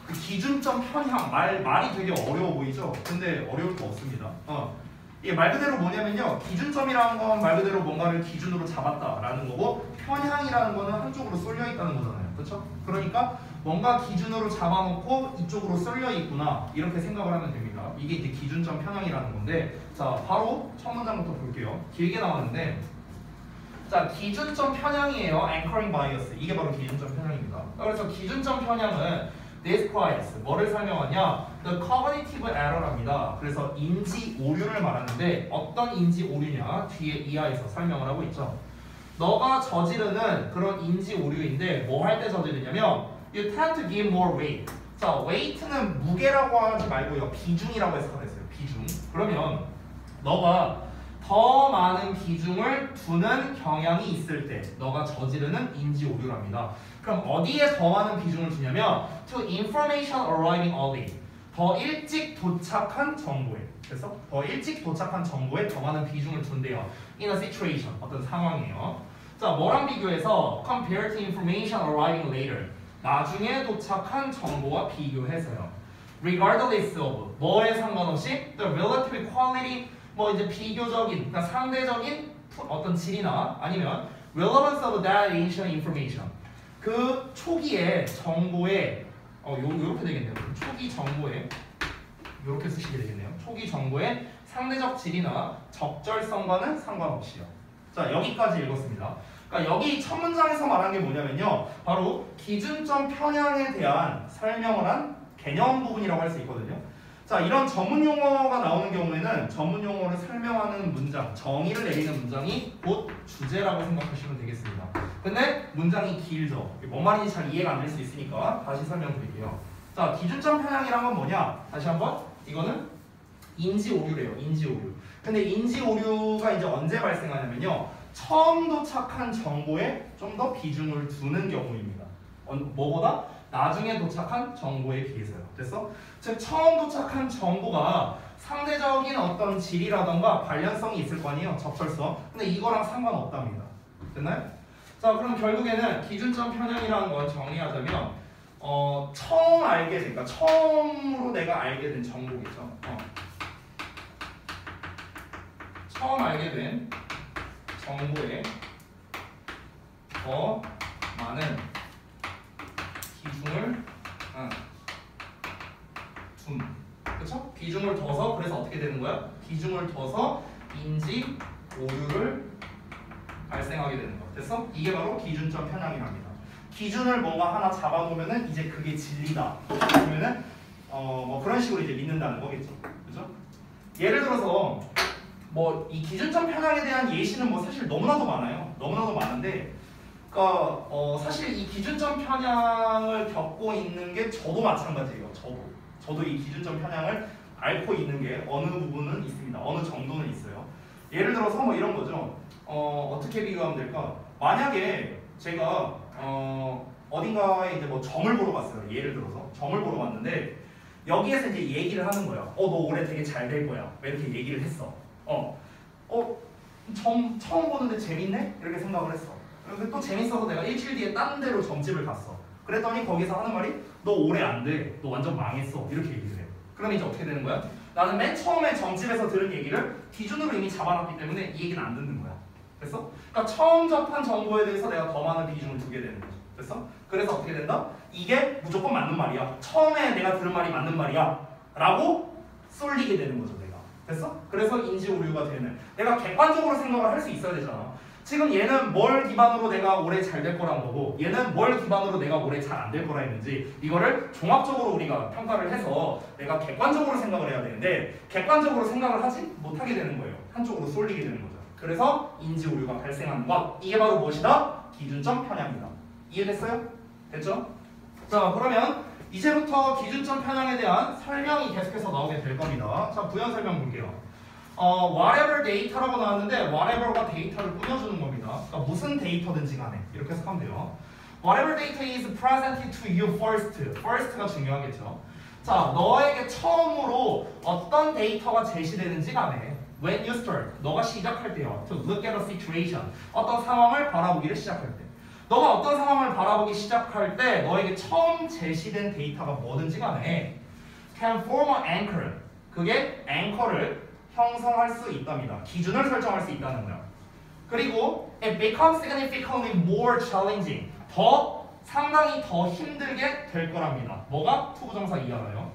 A: 그 기준점 편향 말이 되게 어려워 보이죠? 근데 어려울 거 없습니다. 이게 말 그대로 뭐냐면요, 기준점이라는 건 말 그대로 뭔가를 기준으로 잡았다라는 거고, 편향이라는 거는 한쪽으로 쏠려 있다는 거잖아요, 그렇죠? 그러니까 뭔가 기준으로 잡아놓고 이쪽으로 쏠려 있구나 이렇게 생각을 하면 됩니다. 이게 이제 기준점 편향이라는 건데, 자 바로 첫 문장부터 볼게요. 길게 나왔는데, 자 기준점 편향이에요. anchoring bias. 이게 바로 기준점 편향입니다. 그래서 기준점 편향은 describes 뭐를 설명하냐? The cognitive error랍니다. 그래서 인지 오류를 말하는데 어떤 인지 오류냐? 뒤에 이하에서 설명을 하고 있죠. 너가 저지르는 그런 인지 오류인데 뭐 할 때 저지르냐면 you tend to give more weight. 자, weight는 무게라고 하지 말고요. 비중이라고 해석했어요. 비중. 그러면 너가 더 많은 비중을 두는 경향이 있을 때 너가 저지르는 인지 오류랍니다. 그럼 어디에 더 많은 비중을 두냐면 to information arriving early. 더 일찍 도착한 정보에. 그래서 더 일찍 도착한 정보에 더 많은 비중을 둔대요. in a situation. 어떤 상황이에요. 자, 뭐랑 비교해서 compared to information arriving later. 나중에 도착한 정보와 비교해서요. regardless of 뭐에 상관없이 the relative quality 뭐 이제 비교적인, 그러니까 상대적인 어떤 질이나 아니면 relevance of that ancient information. 그 초기의 정보에 요렇게 되겠네요. 초기 정보에 요렇게 쓰시게 되겠네요. 초기 정보의 상대적 질이나 적절성과는 상관없이요. 자, 여기까지 읽었습니다. 그러니까 여기 첫 문장에서 말한 게 뭐냐면요, 바로 기준점 편향에 대한 설명을 한 개념 부분이라고 할 수 있거든요. 자, 이런 전문 용어가 나오는 경우에는 전문 용어를 설명하는 문장, 정의를 내리는 문장이 곧 주제라고 생각하시면 되겠습니다. 근데 문장이 길죠. 뭔 말인지 잘 이해가 안 될 수 있으니까 다시 설명드릴게요. 자, 기준점 편향이란 건 뭐냐? 다시 한번. 이거는 인지 오류래요. 인지 오류. 근데 인지 오류가 이제 언제 발생하냐면요, 처음 도착한 정보에 좀 더 비중을 두는 경우입니다. 뭐보다? 나중에 도착한 정보에 비해서요. 됐어? 즉 처음 도착한 정보가 상대적인 어떤 질이라던가 관련성이 있을 거 아니에요. 적절성. 근데 이거랑 상관없답니다. 됐나요? 자, 그럼 결국에는 기준점 편향이라는 걸 정의하자면 처음 알게 된, 그러니까 처음으로 내가 알게 된 정보겠죠. 처음 알게 된 정보에 더 많은 비중을 그쵸? 비중을 둬서 그래서 어떻게 되는 거야? 비중을 둬서 인지 오류를 발생하게 되는 거. 됐어? 이게 바로 기준점 편향이랍니다. 기준을 뭔가 하나 잡아놓으면은 이제 그게 진리다. 그러면은 뭐 그런 식으로 이제 믿는다는 거겠죠. 그죠? 예를 들어서 뭐 이 기준점 편향에 대한 예시는 뭐 사실 너무나도 많아요. 너무나도 많은데 그러니까 사실 이 기준점 편향을 겪고 있는 게 저도 마찬가지예요. 저도 이 기준점 편향을 앓고 있는 게 어느 부분은 있습니다. 어느 정도는 있어요. 예를 들어서 뭐 이런 거죠. 어떻게 비교하면 될까? 만약에 제가 어딘가에 이제 뭐 점을 보러 갔어요. 예를 들어서 점을 보러 갔는데 여기에서 이제 얘기를 하는 거야. 너 올해 되게 잘 될 거야. 왜 이렇게 얘기를 했어? 점 처음 보는데 재밌네? 이렇게 생각을 했어. 그리고 또 재밌어서 내가 일주일 뒤에 딴 데로 점집을 갔어. 그랬더니 거기서 하는 말이 너 올해 안 돼. 너 완전 망했어. 이렇게 얘기를 해. 그럼 이제 어떻게 되는 거야? 나는 맨 처음에 점집에서 들은 얘기를 기준으로 이미 잡아놨기 때문에 이 얘기는 안 듣는 거야. 됐어? 그러니까 처음 접한 정보에 대해서 내가 더 많은 비중을 두게 되는 거죠. 됐어? 그래서 어떻게 된다? 이게 무조건 맞는 말이야. 처음에 내가 들은 말이 맞는 말이야. 라고 쏠리게 되는 거죠, 내가. 됐어? 그래서 인지 오류가 되는. 내가 객관적으로 생각을 할 수 있어야 되잖아. 지금 얘는 뭘 기반으로 내가 올해 잘 될 거란 거고 얘는 뭘 기반으로 내가 올해 잘 안 될 거라 했는지 이거를 종합적으로 우리가 평가를 해서 내가 객관적으로 생각을 해야 되는데 객관적으로 생각을 하지 못하게 되는 거예요. 한쪽으로 쏠리게 되는 거죠. 그래서 인지 오류가 발생하는 것. 이게 바로 무엇이다? 기준점 편향이다. 이해됐어요? 됐죠? 자, 그러면 이제부터 기준점 편향에 대한 설명이 계속해서 나오게 될 겁니다. 자, 부연 설명 볼게요. whatever 데이터라고 나왔는데 whatever가 데이터를 꾸며주는 겁니다. 그러니까 무슨 데이터든지 간에 이렇게 해석하면 돼요. Whatever data is presented to you first. first가 중요하겠죠. 자, 너에게 처음으로 어떤 데이터가 제시되는지 간에 when you start, 너가 시작할 때요. to look at a situation, 어떤 상황을 바라보기를 시작할 때. 너가 어떤 상황을 바라보기 시작할 때 너에게 처음 제시된 데이터가 뭐든지 간에 can form an anchor. 그게 앵커를 형성할 수 있답니다. 기준을 설정할 수 있다는 거야. 그리고 it becomes significantly more challenging. 상당히 더 힘들게 될 거랍니다. 뭐가? 투부정사 이하나요?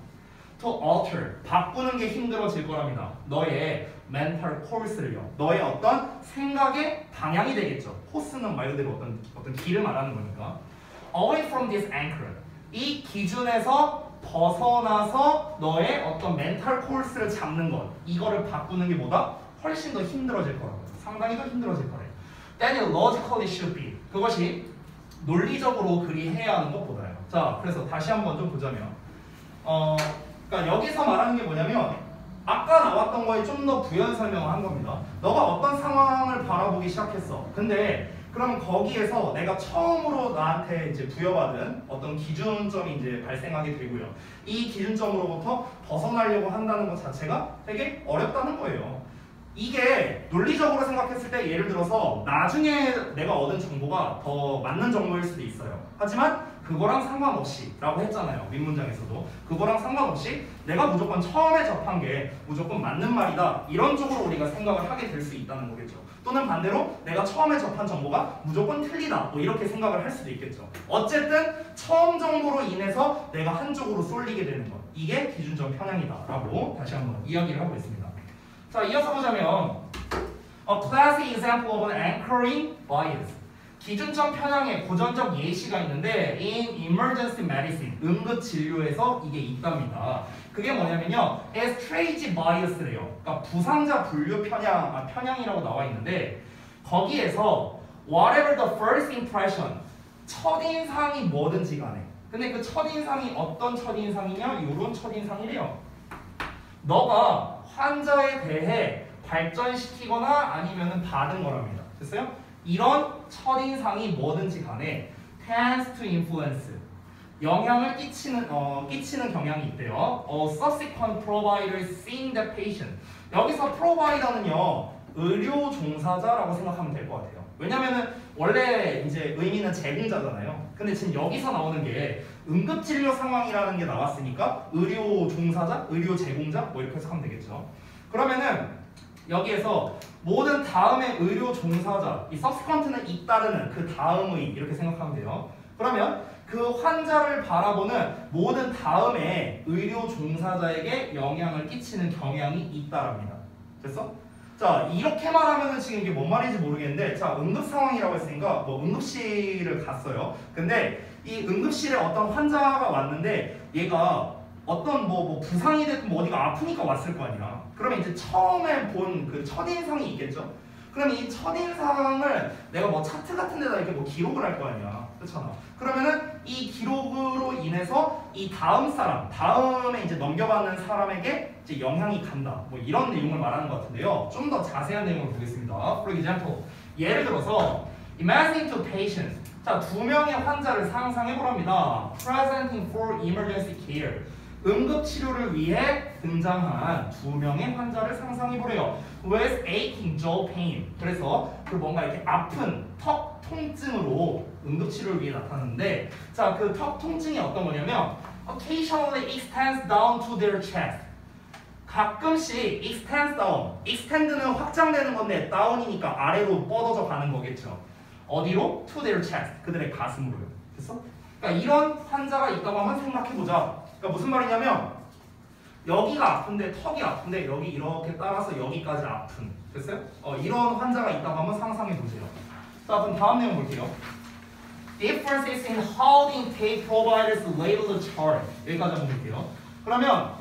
A: to alter. 바꾸는 게 힘들어질 거랍니다. 너의 mental course를요. 너의 어떤 생각의 방향이 되겠죠. 코스는 말 그대로 어떤 길을 말하는 거니까. away from this anchor. 이 기준에서 벗어나서 너의 어떤 멘탈 코스를 잡는 것, 이거를 바꾸는 게 뭐다? 훨씬 더 힘들어질 거라고요. 상당히 더 힘들어질 거래요. That it logically should be. 그것이 논리적으로 그리해야 하는 것보다요. 자, 그래서 다시 한번 좀 보자면 그러니까 여기서 말하는 게 뭐냐면 아까 나왔던 거에 좀 더 부연 설명을 한 겁니다. 너가 어떤 상황을 바라보기 시작했어. 근데 그럼 거기에서 내가 처음으로 나한테 이제 부여받은 어떤 기준점이 이제 발생하게 되고요. 이 기준점으로부터 벗어나려고 한다는 것 자체가 되게 어렵다는 거예요. 이게 논리적으로 생각했을 때 예를 들어서 나중에 내가 얻은 정보가 더 맞는 정보일 수도 있어요. 하지만 그거랑 상관없이 라고 했잖아요. 윗문장에서도. 그거랑 상관없이 내가 무조건 처음에 접한 게 무조건 맞는 말이다. 이런 쪽으로 우리가 생각을 하게 될 수 있다는 거겠죠. 또는 반대로 내가 처음에 접한 정보가 무조건 틀리다. 뭐 이렇게 생각을 할 수도 있겠죠. 어쨌든 처음 정보로 인해서 내가 한쪽으로 쏠리게 되는 것. 이게 기준점 편향이다. 라고 다시 한번 이야기를 하고 있습니다. 자, 이어서 보자면 A classic example of an anchoring bias. 기준점 편향의 고전적 예시가 있는데 in emergency medicine, 응급진료에서 이게 있답니다. 그게 뭐냐면요, estrage bias래요. 그러니까 부상자 분류 편향이라고 나와 있는데 거기에서 whatever the first impression, 첫인상이 뭐든지 간에 근데 그 첫인상이 어떤 첫인상이냐? 이런 첫인상이래요. 너가 환자에 대해 발전시키거나 아니면 받은 거랍니다. 됐어요? 이런 첫인상이 뭐든지 간에 tends to influence, 영향을 끼치는 경향이 있대요. Subsequent providers seeing the patient. 여기서 provider는요, 의료 종사자라고 생각하면 될 것 같아요. 왜냐면은 원래 이제 의미는 제공자잖아요. 근데 지금 여기서 나오는 게 응급진료 상황이라는 게 나왔으니까 의료 종사자, 의료 제공자 뭐 이렇게 해석하면 되겠죠. 그러면은 여기에서 모든 다음의 의료 종사자, 이 subsequent는 잇따르는 그 다음의 이렇게 생각하면 돼요. 그러면 그 환자를 바라보는 모든 다음의 의료 종사자에게 영향을 끼치는 경향이 있다랍니다. 됐어? 자, 이렇게 말하면은 지금 이게 뭔 말인지 모르겠는데, 자, 응급 상황이라고 했으니까 뭐 응급실을 갔어요. 근데 이 응급실에 어떤 환자가 왔는데 얘가 어떤 뭐 부상이 됐든 뭐 어디가 아프니까 왔을 거 아니야. 그러면 이제 처음에 본 그 첫인상이 있겠죠. 그럼 이 첫인상을 내가 뭐 차트 같은 데다 이렇게 뭐 기록을 할 거 아니야. 그렇잖아. 그러면은 이 기록으로 인해서 이 다음 사람, 다음에 이제 넘겨받는 사람에게 이제 영향이 간다. 뭐 이런 내용을 말하는 것 같은데요. 좀 더 자세한 내용을 보겠습니다. For example, 예를 들어서 Imagine two patients. 자, 두 명의 환자를 상상해 보랍니다. Presenting for emergency care. 응급 치료를 위해 등장한 두 명의 환자를 상상해 보래요. With aching jaw pain. 그래서 그 뭔가 이렇게 아픈 턱 통증으로 응급 치료를 위해 나타났는데, 자, 그 턱 통증이 어떤 거냐면 occasionally extends down to their chest. 가끔씩 extends down. extend는 확장되는 건데 down이니까 아래로 뻗어져 가는 거겠죠. 어디로? To their chest. 그들의 가슴으로요. 됐어? 그러니까 이런 환자가 있다고 한번 생각해 보자. 그러니까 무슨 말이냐면 여기가 아픈데 턱이 아픈데 여기 이렇게 따라서 여기까지 아픈. 됐어요? 이런 환자가 있다고 한번 상상해 보세요. 자, 그럼 다음 내용 볼게요. Differences in how the intake providers label the chart. 여기까지 한번 볼게요. 그러면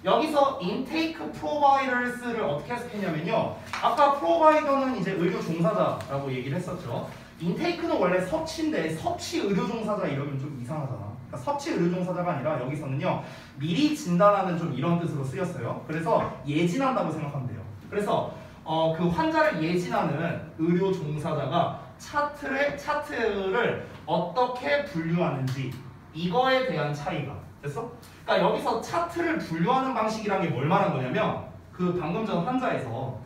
A: 여기서 intake providers를 어떻게 해석했냐면요. 아까 provider는 이제 의료 종사자라고 얘기를 했었죠. intake는 원래 섭취인데 섭취 의료 종사자 이러면 좀 이상하잖아. 그러니까 섭취 의료 종사자가 아니라 여기서는요. 미리 진단하는 좀 이런 뜻으로 쓰였어요. 그래서 예진한다고 생각하면 돼요. 그래서 그 환자를 예진하는 의료 종사자가 차트를 어떻게 분류하는지 이거에 대한 차이가 됐어? 그러니까 여기서 차트를 분류하는 방식이란 게 뭘 말한 거냐면 그 방금 전 환자에서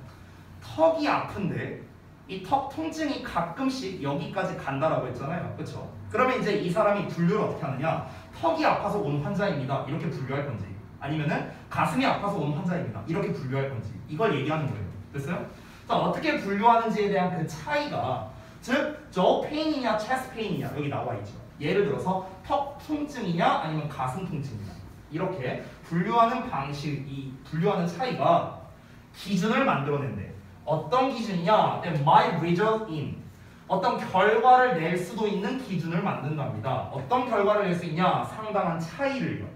A: 턱이 아픈데 이 턱 통증이 가끔씩 여기까지 간다라고 했잖아요. 그렇죠? 그러면 이제 이 사람이 분류를 어떻게 하느냐? 턱이 아파서 온 환자입니다. 이렇게 분류할 건지 아니면은 가슴이 아파서 온 환자입니다. 이렇게 분류할 건지 이걸 얘기하는 거예요. 됐어요? 자, 어떻게 분류하는지에 대한 그 차이가 즉 jaw pain이냐 chest pain이냐 여기 나와 있죠. 예를 들어서 턱 통증이냐 아니면 가슴 통증이냐 이렇게 분류하는 방식, 이 분류하는 차이가 기준을 만들어낸대. 어떤 기준이냐? My result in 어떤 결과를 낼 수도 있는 기준을 만든답니다. 어떤 결과를 낼 수 있냐? 상당한 차이를요.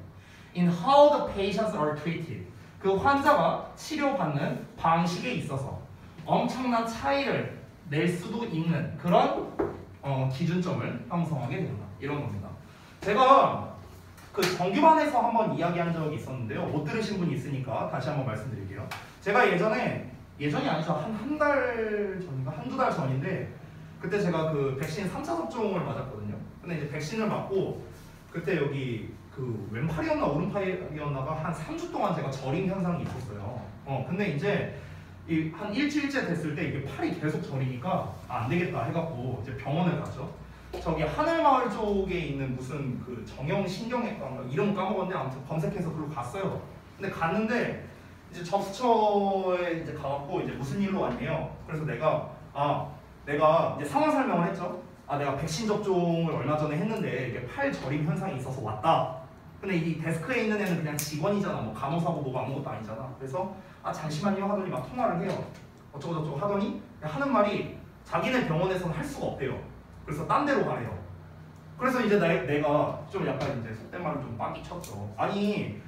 A: In how the patients are treated 그 환자가 치료받는 방식에 있어서 엄청난 차이를 낼 수도 있는 그런 기준점을 형성하게 된다. 이런 겁니다. 제가 그 정규반에서 한번 이야기한 적이 있었는데요. 못 들으신 분이 있으니까 다시 한번 말씀드릴게요. 제가 예전이 아니죠. 한 달 전인가 한두 달 전인데 그때 제가 그 백신 3차 접종을 맞았거든요. 근데 이제 백신을 맞고 그때 여기 그 왼팔이었나 오른팔이었나가 한 3주 동안 제가 저림 현상이 있었어요. 근데 이제 한 일주일째 됐을 때 이게 팔이 계속 저리니까 안 되겠다 해갖고 이제 병원을 갔죠. 저기 하늘마을 쪽에 있는 무슨 그 정형신경외과 이름 까먹었는데 아무튼 검색해서 그걸로 갔어요. 근데 갔는데 이제 접수처에 이제 가갖고 이제 무슨 일로 왔네요. 그래서 내가 이제 상황 설명을 했죠. 내가 백신 접종을 얼마 전에 했는데 이게 팔 저림 현상이 있어서 왔다. 근데 이 데스크에 있는 애는 그냥 직원이잖아. 뭐 간호사고 뭐가 아무것도 아니잖아. 그래서 잠시만요 하더니 막 통화를 해요. 어쩌고저쩌고 하더니 하는 말이 자기네 병원에서는 할 수가 없대요. 그래서 딴 데로 가래요. 그래서 이제 내가 좀 약간 이제 속된 말을 좀 빡이 쳤죠. 아니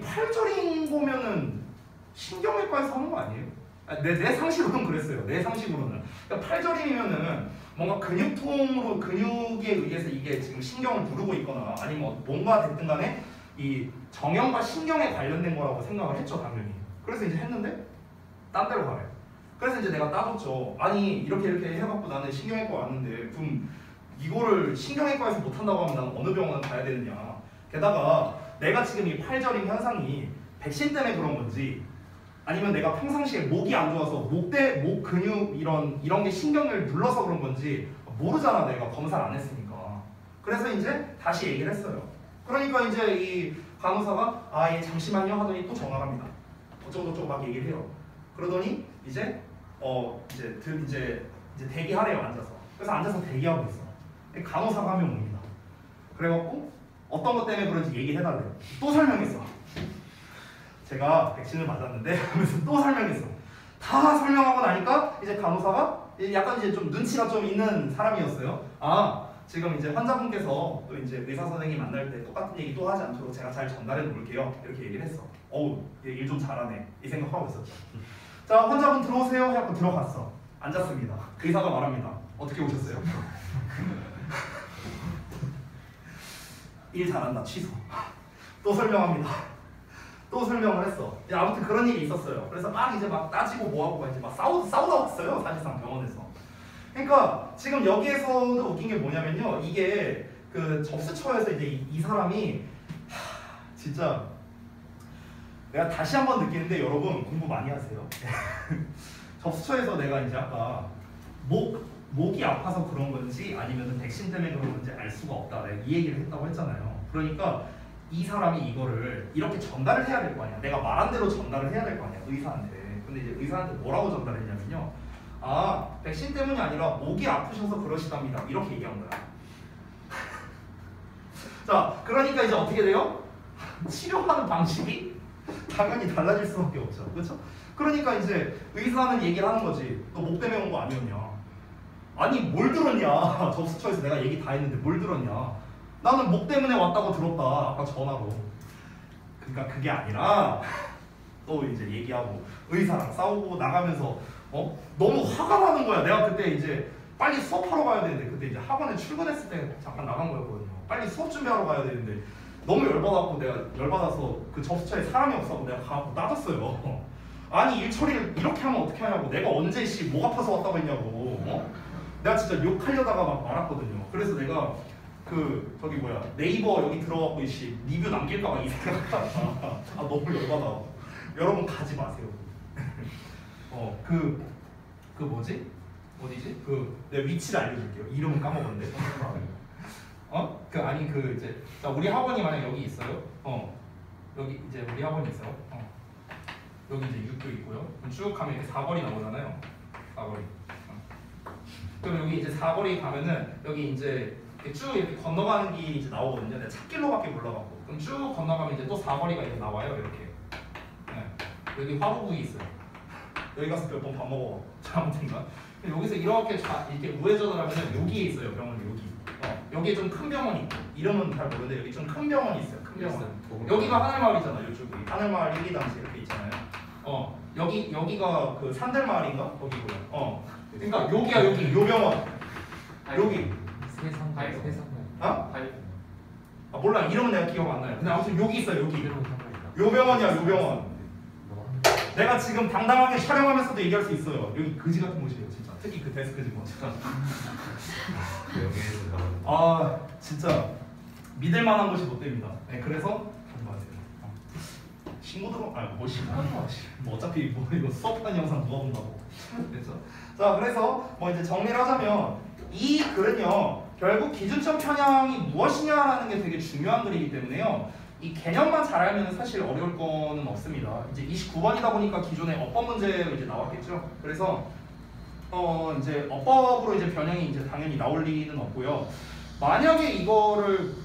A: 팔 저린 거면은 신경외과에서 하는 거 아니에요? 내 상식으로는 그랬어요. 내 상식으로는. 그러니까 팔 저림이면은 뭔가 근육통으로 근육에 의해서 이게 지금 신경을 누르고 있거나 아니면 뭔가 됐든 간에 이 정형과 신경에 관련된 거라고 생각을 했죠, 당연히. 그래서 이제 했는데 딴 데로 가래요. 그래서 이제 내가 따졌죠. 아니 이렇게 해갖고 나는 신경외과 왔는데 그럼 이거를 신경외과에서 못한다고 하면 나는 어느 병원을 가야 되느냐. 게다가 내가 지금 이 팔저림 현상이 백신 때문에 그런 건지 아니면 내가 평상시에 목이 안 좋아서 목 근육 이런 게 신경을 눌러서 그런 건지 모르잖아. 내가 검사를 안 했으니까. 그래서 이제 다시 얘기를 했어요. 그러니까 이제 이 간호사가 예 잠시만요 하더니 또 전화를 합니다. 어쩌고저쩌고 막 얘기를 해요. 그러더니 이제 대기하래요. 앉아서. 그래서 앉아서 대기하고 있어. 간호사가 한 명 옵니다. 그래갖고 어떤 것 때문에 그런지 얘기해달래요. 또 설명했어. 제가 백신을 맞았는데 하면서 또 설명했어. 다 설명하고 나니까 이제 간호사가 약간 이제 좀 눈치가 좀 있는 사람이었어요. 지금 이제 환자분께서 또 이제 의사 선생님 만날 때 똑같은 얘기 또 하지 않도록 제가 잘 전달해 놓을게요. 이렇게 얘기를 했어. 일 좀 잘하네 이 생각하고 있었죠. 자, 환자분 들어오세요 해갖고 들어갔어. 앉았습니다. 의사가 말합니다. 어떻게 오셨어요? 일 잘한다. 취소. 또 설명합니다. 또 설명을 했어. 아무튼 그런 일이 있었어요. 그래서 막 이제 막 따지고 뭐하고 이제 막 싸우다 왔어요. 사실상 병원에서. 그러니까 지금 여기에서도 웃긴 게 뭐냐면요. 이게 그 접수처에서 이제 이 사람이 진짜 내가 다시 한번 느끼는데 여러분 공부 많이 하세요. 접수처에서 내가 이제 아까 목이 아파서 그런 건지 아니면 백신 때문에 그런 건지 알 수가 없다. 내가 이 얘기를 했다고 했잖아요. 그러니까 이 사람이 이거를 이렇게 전달을 해야 될 거 아니야. 내가 말한 대로 전달을 해야 될 거 아니야. 의사한테. 근데 이제 의사한테 뭐라고 전달했냐면요. 아, 백신 때문이 아니라 목이 아프셔서 그러시답니다. 이렇게 얘기한 거야. 자, 그러니까 이제 어떻게 돼요? 치료하는 방식이 당연히 달라질 수밖에 없죠. 그렇죠? 그러니까 이제 의사는 얘기를 하는 거지. 너 목 때문에 온 거 아니었냐? 아니 뭘 들었냐? 접수처에서 내가 얘기 다 했는데 뭘 들었냐? 나는 목 때문에 왔다고 들었다. 아까 전화로. 그러니까 그게 아니라 또 이제 얘기하고 의사랑 싸우고 나가면서 너무 화가 나는 거야. 내가 그때 이제 빨리 수업하러 가야 되는데 그때 이제 학원에 출근했을 때 잠깐 나간 거였거든요. 빨리 수업 준비하러 가야 되는데 너무 열받았고 내가 열받아서 그 접수처에 사람이 없어서 내가 가고 따졌어요. 아니 일 처리를 이렇게 하면 어떻게 하냐고. 내가 언제 목 아파서 왔다고 했냐고. 내가 진짜 욕하려다가 막 말았거든요. 그래서 내가 그 저기 뭐야 네이버 여기 들어가고 리뷰 남길까봐 이 생각하다가 아 너무 열받아. 여러분 가지 마세요. 그 뭐지? 어디지? 내가 위치를 알려줄게요. 이름은 까먹었는데. 아니 이제 자, 우리 학원이 만약 여기 있어요. 여기 이제 우리 학원이 있어요. 여기 이제 6교 있고요. 그럼 쭉 가면 이렇게 사거리 나오잖아요. 사거리. 그럼 여기 이제 사거리 가면은 여기 이제 쭉 이렇게 건너가는 길이 이제 나오거든요. 내가 찾길로밖에 몰라갖고. 그럼 쭉 건너가면 이제 또 사거리가 이렇게 나와요. 이렇게. 네. 여기 화로구이 있어요. 여기 가서 몇 번 밥 먹어. 아무튼가. 여기서 이렇게 우회전을 하면 여기에 있어요. 병원 여기. 여기에 좀 큰 병원이 있고 이름은 잘 모르는데 여기 좀 큰 병원이 있어요. 큰 병원. 여기가 하늘마을이잖아. 이쪽이 하늘마을 1, 2단지 이렇게 있잖아요. 여기가 그 산들마을인가? 거기고요. 그러니까 여기야 여기 요 병원. 여기. 아 몰라 이름은 내가 기억 안 나요. 근데 아무튼 여기 있어요. 여기. 요 병원이야 요 병원. 내가 지금 당당하게 촬영하면서도 얘기할 수 있어요. 여기 그지 같은 곳이에요 진짜. 특히 그 데스크 직원. 아 진짜 믿을 만한 곳이 못 됩니다. 네, 그래서 하지 마세요. 신고 들어 뭐 신고하는 거야. 뭐 어차피 뭐 이거 수업하는 영상 누가 본다고. 그렇죠? 자 그래서 뭐 이제 정리를 하자면 이 글은요 결국 기준점 편향이 무엇이냐라는 게 되게 중요한 글이기 때문에요. 이 개념만 잘 알면 사실 어려울 거는 없습니다. 이제 29번이다 보니까 기존에 어법 문제가 이제 나왔겠죠. 그래서 이제 어법으로 이제 변형이 이제 당연히 나올 리는 없고요. 만약에 이거를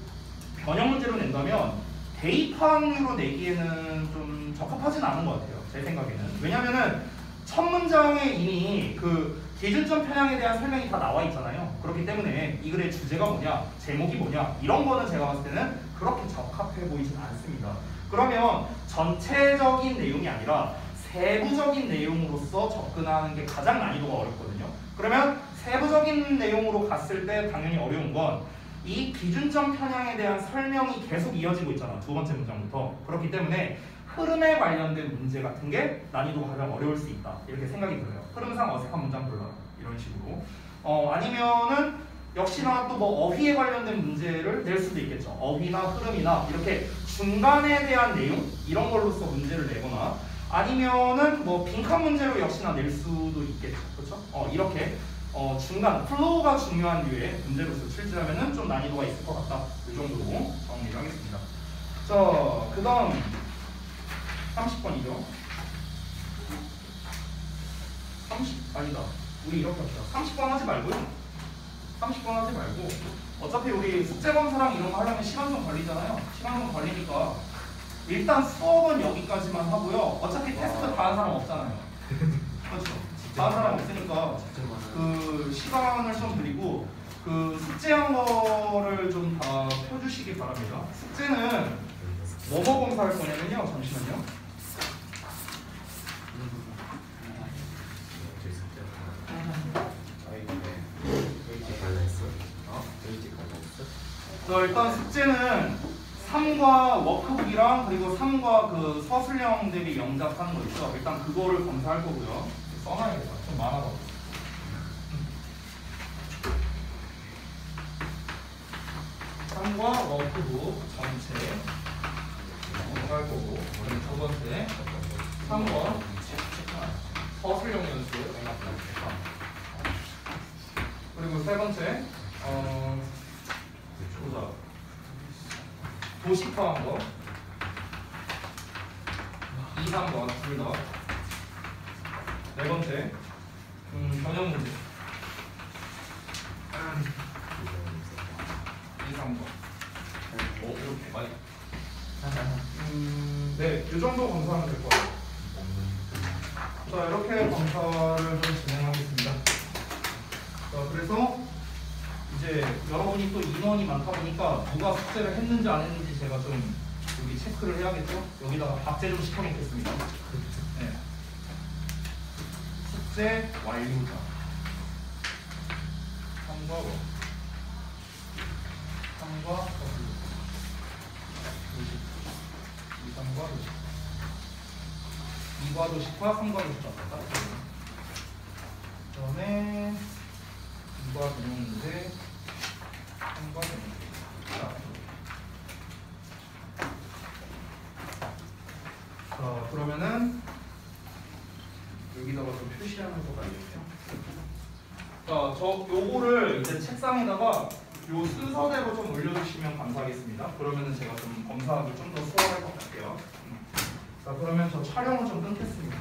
A: 변형 문제로 낸다면 대입항으로 내기에는 좀 적합하진 않은 것 같아요. 제 생각에는. 왜냐면은 첫 문장에 이미 그 기준점 편향에 대한 설명이 다 나와 있잖아요. 그렇기 때문에 이 글의 주제가 뭐냐, 제목이 뭐냐 이런 거는 제가 봤을 때는 그렇게 적합해 보이진 않습니다. 그러면 전체적인 내용이 아니라 세부적인 내용으로서 접근하는 게 가장 난이도가 어렵거든요. 그러면 세부적인 내용으로 갔을 때 당연히 어려운 건 이 기준점 편향에 대한 설명이 계속 이어지고 있잖아. 두 번째 문장부터. 그렇기 때문에 흐름에 관련된 문제 같은 게 난이도가 가장 어려울 수 있다. 이렇게 생각이 들어요. 흐름상 어색한 문장 골라. 이런 식으로. 아니면은 역시나 또 뭐 어휘에 관련된 문제를 낼 수도 있겠죠. 어휘나 흐름이나 이렇게 중간에 대한 내용 이런 걸로서 문제를 내거나 아니면은 뭐 빈칸 문제로 역시나 낼 수도 있겠죠. 그렇죠? 이렇게 중간 플로우가 중요한 류의 문제로서 출제하면은 좀 난이도가 있을 것 같다. 이 정도로 정리를 하겠습니다. 자, 그다음 30번이죠. 아니다. 우리 이렇게 합시다. 30번 하지 말고요. 30번 하지 말고 어차피 우리 숙제 검사랑 이런 거 하려면 시간 좀 걸리잖아요. 시간 좀 걸리니까 일단 수업은 여기까지만 하고요. 어차피 테스트 다 한 사람 없잖아요. 그렇죠? 다 한 사람 없으니까 그 시간을 좀 드리고 그 숙제한 거를 좀 다 펴주시기 바랍니다. 숙제는 뭐뭐 검사할 거냐면요. 잠시만요. 자, 일단 숙제는 3과 워크북이랑 그리고 3과 그 서술형 대비 영작하는 거 있죠. 일단 그거를 검사할 거고요. 써놔야겠다. 좀 많아서. 3과 워크북 전체 검사할 거고, 첫 번째 3번 서술형 연습, 그리고 세 번째 보자. 도식화한 거 2, 3번 둘 다. 네 번째 변형 문제 2, 3번.
G: 이렇게 많이.
A: 네, 이 정도 검사하면 될 거예요. 자, 이렇게 검사를 좀 진행하겠습니다. 자, 그래서 이제 여러분이 또 인원이 많다 보니까 누가 숙제를 했는지 안 했는지 제가 좀 여기 체크를 해야겠죠? 여기다가 박제 좀 시켜놓겠습니다. 네. 숙제 완료자 3과 3과 3과 2과 도식화, 3과 도식화. 그 다음에 2과 전용 문제, 3과 전용 문제. 자, 그러면은 여기다가 좀 표시하는 거가 있겠죠. 자, 요거를 이제 책상에다가 요 순서대로 좀 올려주시면 감사하겠습니다. 그러면은 제가 좀 검사하기 좀 더 수월할 것 같아요. 자, 그러면 저 촬영을 좀 끊겠습니다.